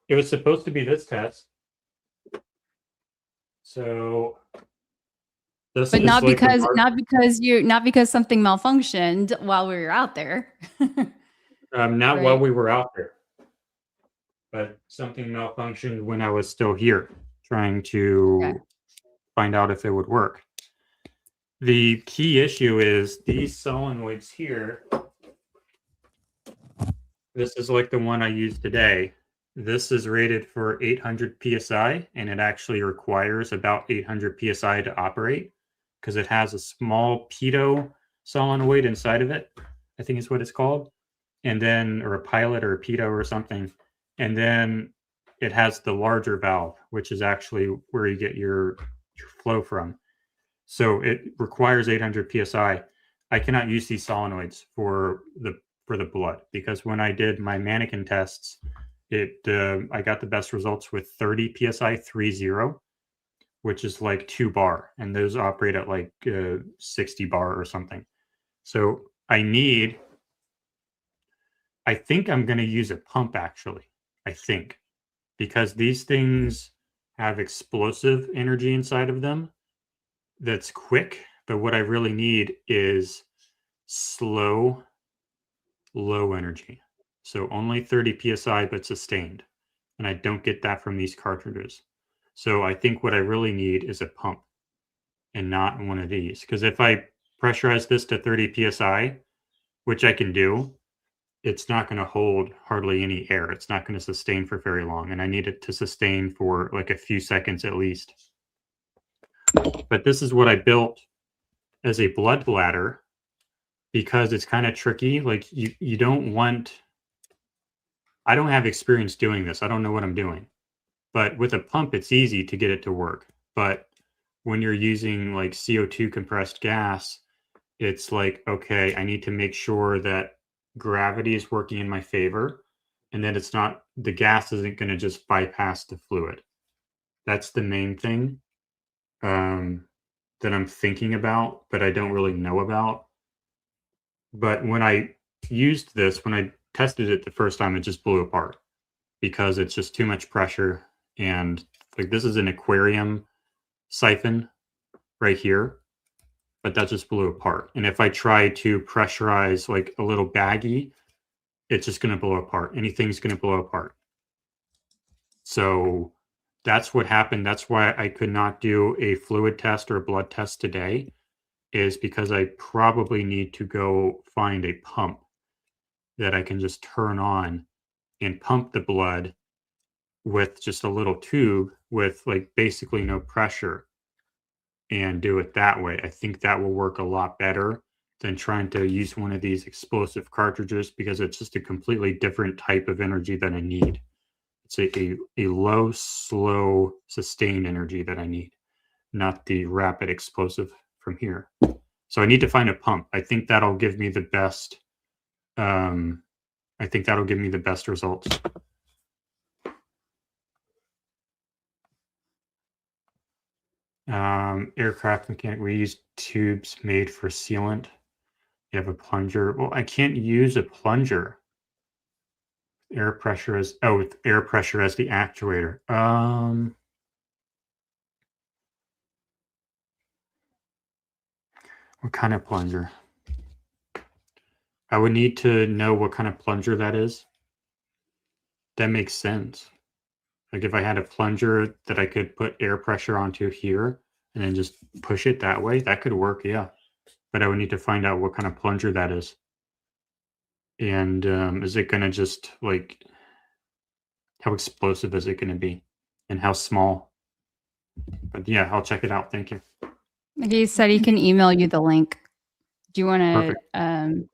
It was supposed to be this test. So this But is not like because not because something malfunctioned while we were out there. not Right. while we were out there, but something malfunctioned when I was still here trying to Okay. find out if it would work. The key issue is these solenoids here. This is like the one I used today. This is rated for 800 PSI, and it actually requires about 800 PSI to operate because it has a small pitot solenoid inside of it, I think is what it's called. And then, or a pilot or a pitot or something. And then it has the larger valve, which is actually where you get your flow from. So it requires 800 PSI. I cannot use these solenoids for the blood because when I did my mannequin tests, I got the best results with 30 PSI 30, which is like 2 bar, and those operate at like 60 bar or something. So I think I'm going to use a pump actually. I think because these things have explosive energy inside of them that's quick, but what I really need is slow, low energy. So only 30 PSI, but sustained. And I don't get that from these cartridges. So I think what I really need is a pump and not one of these. Because if I pressurize this to 30 PSI, which I can do, it's not going to hold hardly any air. It's not going to sustain for very long. And I need it to sustain for like a few seconds at least. But this is what I built as a blood bladder because it's kind of tricky. Like you don't want, I don't have experience doing this. I don't know what I'm doing. But with a pump, it's easy to get it to work. But when you're using like CO2 compressed gas, it's like, okay, I need to make sure that gravity is working in my favor and that it's not, the gas isn't going to just bypass the fluid. That's the main thing that I'm thinking about, but I don't really know about. But when I used this, when I tested it the first time, it just blew apart because it's just too much pressure. And like this is an aquarium siphon right here, but that just blew apart. And if I try to pressurize like a little baggie, it's just going to blow apart. Anything's going to blow apart. So that's what happened. That's why I could not do a fluid test or a blood test today, is because I probably need to go find a pump that I can just turn on and pump the blood with just a little tube with like basically no pressure and do it that way. I think that will work a lot better than trying to use one of these explosive cartridges because it's just a completely different type of energy that I need. It's a low, slow, sustained energy that I need, not the rapid explosive from here. So I need to find a pump. I think that'll give me the best. I think that'll give me the best results. Aircraft mechanic, we use tubes made for sealant. You have a plunger. Well, I can't use a plunger. Air pressure as with air pressure as the actuator. What kind of plunger? I would need to know what kind of plunger that is. That makes sense. Like if I had a plunger that I could put air pressure onto here and then just push it that way, that could work, yeah. But I would need to find out what kind of plunger that is. And is it going to just like, how explosive is it going to be? And how small? But yeah, I'll check it out. Thank you. He said he can email you the link. Do you want to, Perfect.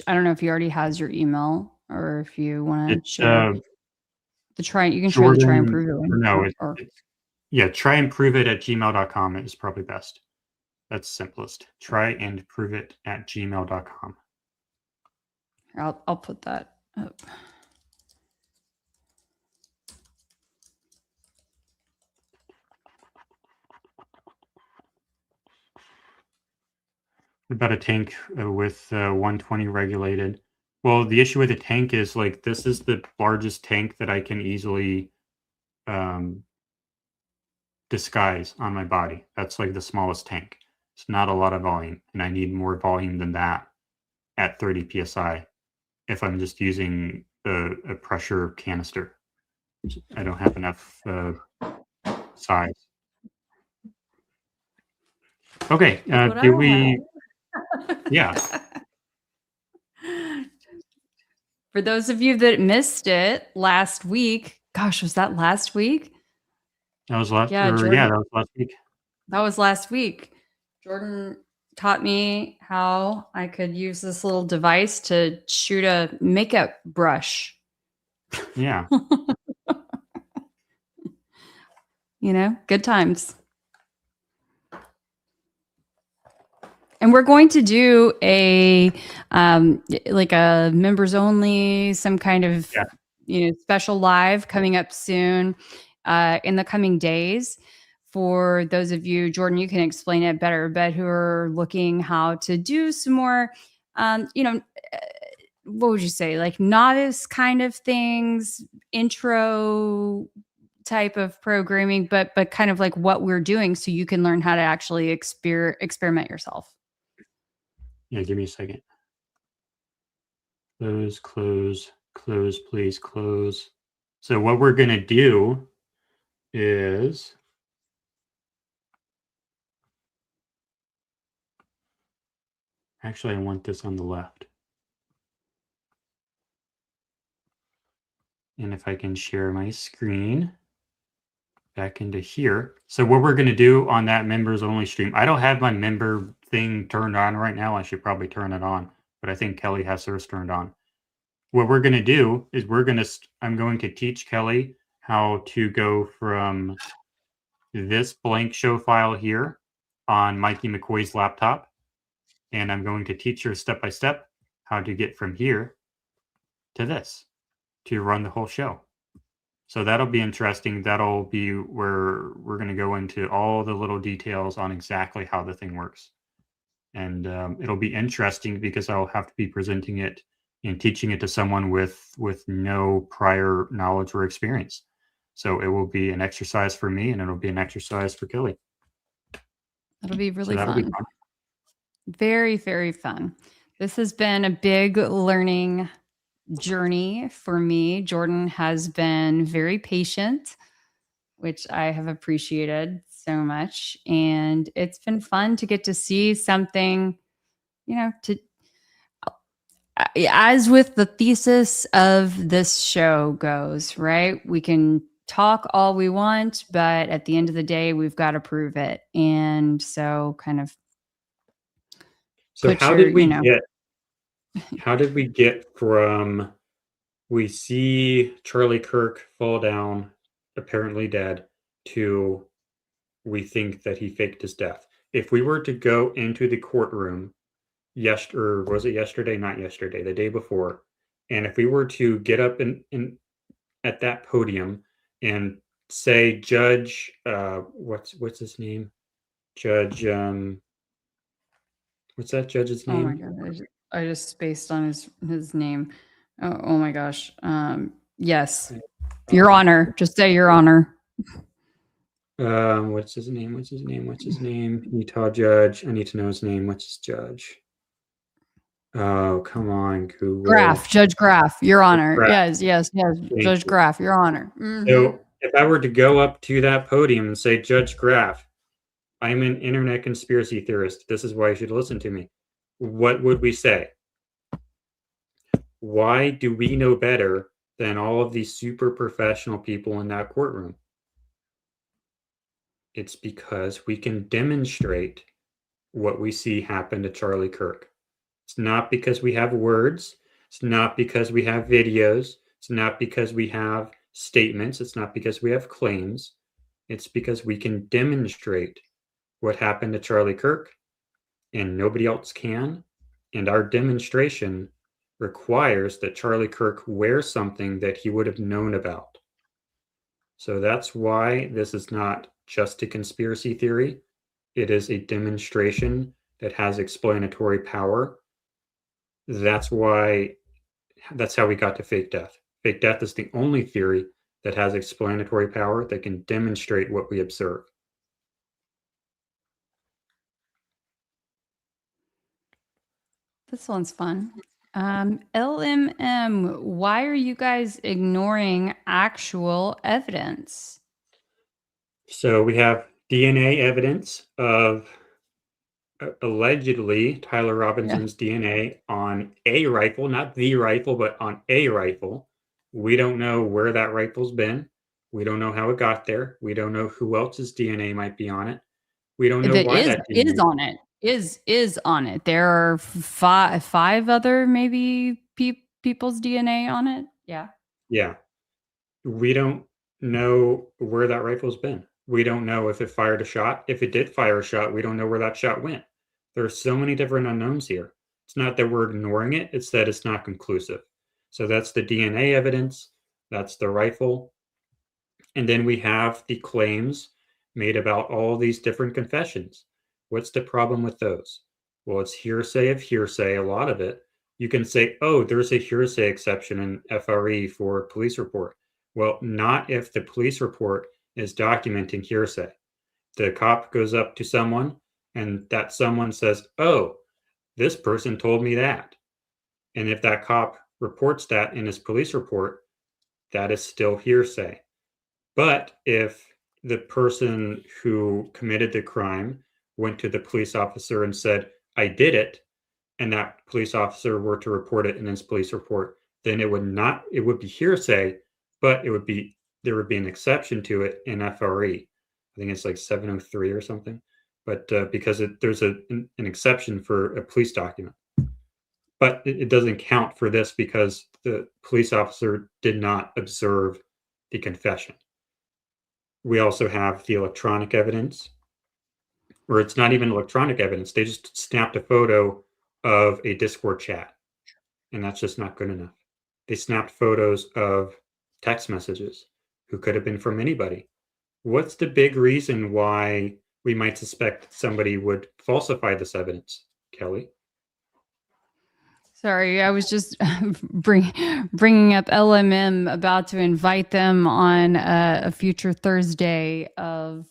I don't know if he already has your email or if you want to It's share it. You can share the try and Jordan, prove it one. no, Or- yeah, try and prove it at gmail.com is probably best. That's simplest. Try and prove it at gmail.com. I'll put that up. About a tank with 120 regulated. Well, the issue with the tank is like this is the largest tank that I can easily disguise on my body. That's like the smallest tank. It's not a lot of volume, and I need more volume than that at 30 psi if I'm just using a pressure canister. I don't have enough size. Okay, do we? Yeah. For those of you that missed it last week, gosh, was that last week? That was last. Yeah, Yeah, Jordan. that was last week. That was last week. Jordan taught me how I could use this little device to shoot a makeup brush. Yeah. Good times. And we're going to do a members only, some kind of special live coming up soon in the coming days. For those of you, Jordan, you can explain it better, but who are looking how to do some more, what would you say, like novice kind of things, intro type of programming, but kind of like what we're doing, so you can learn how to actually experiment yourself. Yeah, give me a second. Close, please, close. So what we're going to do is actually I want this on the left. And if I can share my screen back into here. So what we're going to do on that members only stream, I don't have my member thing turned on right now. I should probably turn it on, but I think Keli has hers turned on. What we're going to do is I'm going to teach Keli how to go from this blank show file here on Mikey McCoy's laptop. And I'm going to teach her step by step how to get from here to this to run the whole show. So that'll be interesting. That'll be where we're going to go into all the little details on exactly how the thing works. And it'll be interesting because I'll have to be presenting it and teaching it to someone with no prior knowledge or experience. So it will be an exercise for me, and it'll be an exercise for Keli. That'll be really fun. Very, very fun. This has been a big learning journey for me. Jordan has been very patient, which I have appreciated so much. And it's been fun to get to see something, as with the thesis of this show goes, right? We can talk all we want, but at the end of the day, we've got to prove it. And so how did we get from we see Charlie Kirk fall down, apparently dead, to we think that he faked his death? If we were to go into the courtroom or was it yesterday? Not yesterday, the day before. And if we were to get up in at that podium and say, Judge, what's his name? Judge, what's that judge's name? Oh my God. I just spaced on his name. Oh my gosh. Yes. Your Honor. Just say Your Honor. What's his name? Utah judge. I need to know his name. What's his judge? Oh, come on, Google. Judge Graff, Your Honor. Graff. Yes. Judge Graff, Your Honor. Mm-hmm. So if I were to go up to that podium and say, Judge Graff, I'm an internet conspiracy theorist. This is why you should listen to me. What would we say? Why do we know better than all of these super professional people in that courtroom? It's because we can demonstrate what we see happen to Charlie Kirk. It's not because we have words. It's not because we have videos. It's not because we have statements. It's not because we have claims. It's because we can demonstrate what happened to Charlie Kirk and nobody else can. And our demonstration requires that Charlie Kirk wears something that he would have known about. So that's why this is not just a conspiracy theory. It is a demonstration that has explanatory power. That's how we got to fake death. Fake death is the only theory that has explanatory power that can demonstrate what we observe. This one's fun. LMM, why are you guys ignoring actual evidence? So we have DNA evidence of allegedly Tyler Robinson's DNA on a rifle, not the rifle, but on a rifle. We don't know where that rifle's been. We don't know how it got there. We don't know who else's DNA might be on it. We don't know why that DNA is on it. Is on it. There are five other maybe people's DNA on it. Yeah. Yeah. We don't know where that rifle's been. We don't know if it fired a shot. If it did fire a shot, we don't know where that shot went. There are so many different unknowns here. It's not that we're ignoring it. It's that it's not conclusive. So that's the DNA evidence. That's the rifle. And then we have the claims made about all these different confessions. What's the problem with those? Well, it's hearsay of hearsay, a lot of it. You can say, oh, there's a hearsay exception in FRE for police report. Well, not if the police report is documenting hearsay. The cop goes up to someone and that someone says, oh, this person told me that. And if that cop reports that in his police report, that is still hearsay. But if the person who committed the crime went to the police officer and said, I did it, and that police officer were to report it in his police report, then it would be hearsay, but there would be an exception to it in FRE. I think it's like 703 or something. But because there's an exception for a police document. But it doesn't count for this because the police officer did not observe the confession. We also have the electronic evidence, or it's not even electronic evidence. They just snapped a photo of a Discord chat, and that's just not good enough. They snapped photos of text messages who could have been from anybody. What's the big reason why we might suspect somebody would falsify this evidence, Keli? Sorry, I was just bringing up LMM, about to invite them on a future Thursday of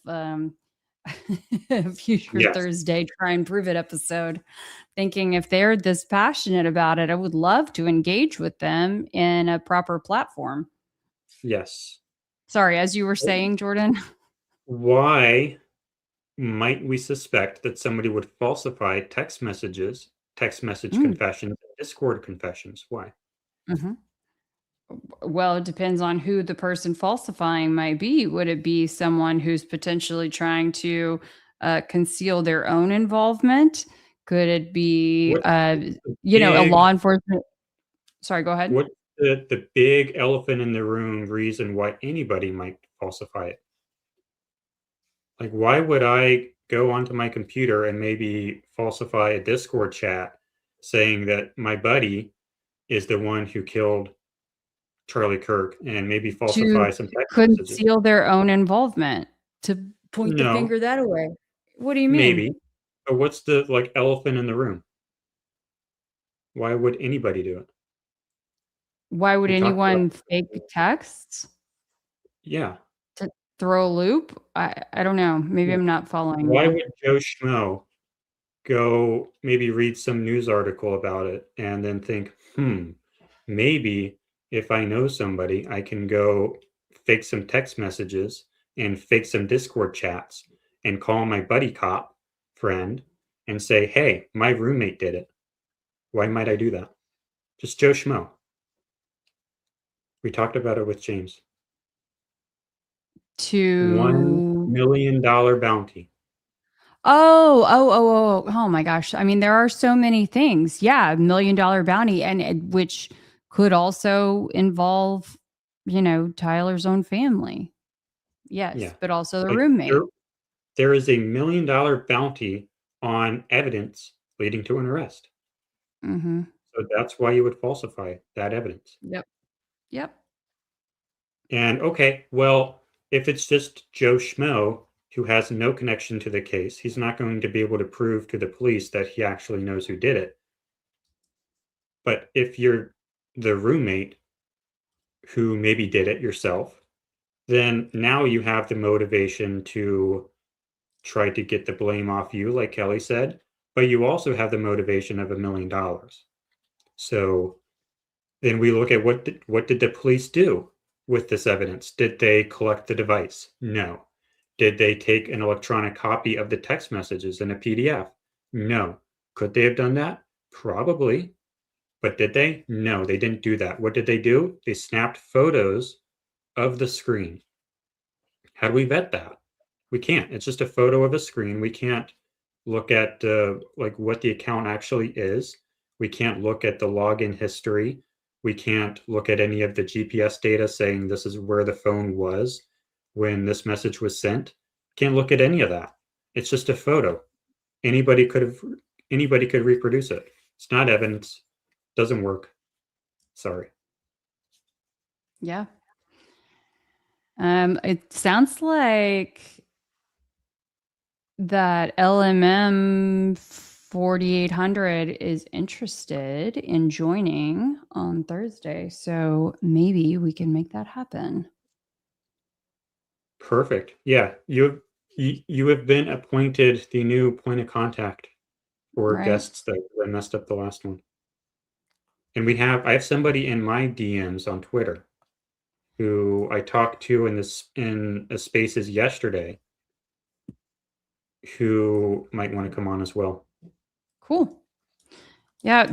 Thursday Try and Prove It episode. Thinking if they're this passionate about it, I would love to engage with them in a proper platform. Yes. Sorry, as you were saying, Jordan. Why might we suspect that somebody would falsify text message confessions, Discord confessions? Why? Mm-hmm. Well, it depends on who the person falsifying might be. Would it be someone who's potentially trying to conceal their own involvement? Could it be, a law enforcement? Sorry, go ahead. What's the big elephant in the room reason why anybody might falsify it? Like, why would I go onto my computer and maybe falsify a Discord chat saying that my buddy is the one who killed Charlie Kirk and maybe falsify some text messages? Conceal their own involvement, to point the finger that away. What do you mean? Maybe. But what's the elephant in the room? Why would anybody do it? Why would anyone fake texts? Yeah. To throw a loop? I don't know. Maybe I'm not following. Why would Joe Schmo go maybe read some news article about it and then think, maybe if I know somebody, I can go fake some text messages and fake some Discord chats and call my buddy cop friend and say, hey, my roommate did it. Why might I do that? Just Joe Schmo. We talked about it with James. $1 million bounty. Oh my gosh. I mean, there are so many things. Yeah, $1 million bounty, and which could also involve Tyler's own family. Yes, Yeah. but also the But roommate. there is a $1 million bounty on evidence leading to an arrest. Mm-hmm. So that's why you would falsify that evidence. Yep. And okay, well, if it's just Joe Schmo who has no connection to the case, he's not going to be able to prove to the police that he actually knows who did it. But if you're the roommate who maybe did it yourself, then now you have the motivation to try to get the blame off you, like Keli said, but you also have the motivation of $1 million. So then we look at what did the police do with this evidence? Did they collect the device? No. Did they take an electronic copy of the text messages in a PDF? No. Could they have done that? Probably. But did they? No, they didn't do that. What did they do? They snapped photos of the screen. How do we vet that? We can't. It's just a photo of a screen. We can't look at like what the account actually is. We can't look at the login history. We can't look at any of the GPS data saying this is where the phone was when this message was sent. Can't look at any of that. It's just a photo. Anybody could reproduce it. It's not evidence. Doesn't work. Sorry. Yeah. It sounds like that LMM 4800 is interested in joining on Thursday. So maybe we can make that happen. Perfect. Yeah, you have been appointed the new point of contact for Right. guests that messed up the last one. And I have somebody in my DMs on Twitter who I talked to in a spaces yesterday who might want to come on as well. Cool. Yeah,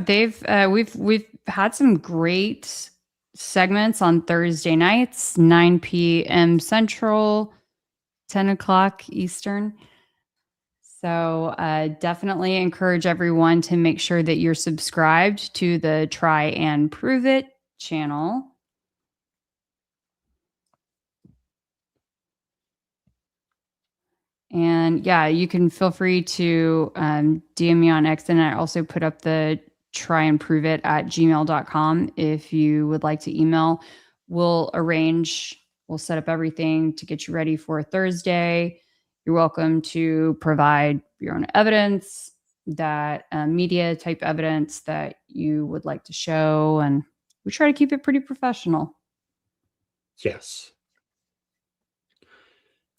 we've had some great segments on Thursday nights, 9 p.m. Central, 10 o'clock Eastern. So definitely encourage everyone to make sure that you're subscribed to the Try and Prove It channel. And yeah, you can feel free to DM me on X. And I also put up the tryandproveit@gmail.com if you would like to email. We'll set up everything to get you ready for Thursday. You're welcome to provide your own evidence, that media type evidence that you would like to show. And we try to keep it pretty professional. Yes.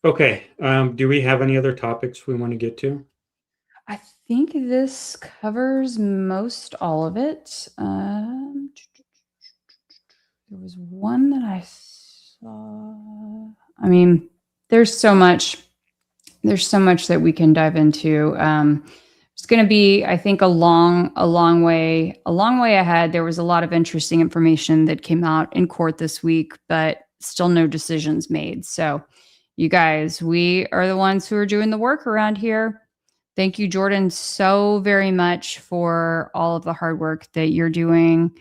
Okay. Do we have any other topics we want to get to? I think this covers most all of it. There was one that I saw. I mean, there's so much that we can dive into. It's going to be, I think, a long way ahead. There was a lot of interesting information that came out in court this week, but still no decisions made. So you guys, we are the ones who are doing the work around here. Thank you, Jordan, so very much for all of the hard work that you're doing.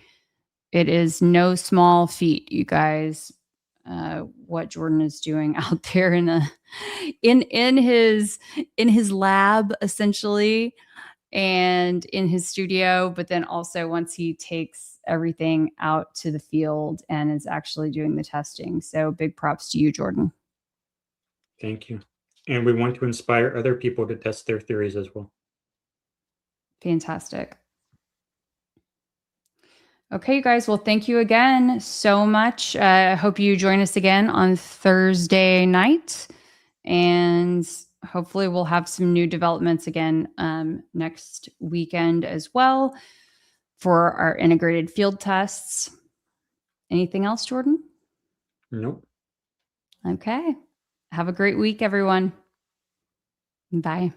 It is no small feat, you guys, what Jordan is doing out there in his lab, essentially, and in his studio. But then also once he takes everything out to the field and is actually doing the testing. So big props to you, Jordan. Thank you. And we want to inspire other people to test their theories as well. Fantastic. Okay, you guys. Well, thank you again so much. I hope you join us again on Thursday night. And hopefully we'll have some new developments again next weekend as well for our integrated field tests. Anything else, Jordan? Nope. Okay. Have a great week, everyone. Bye.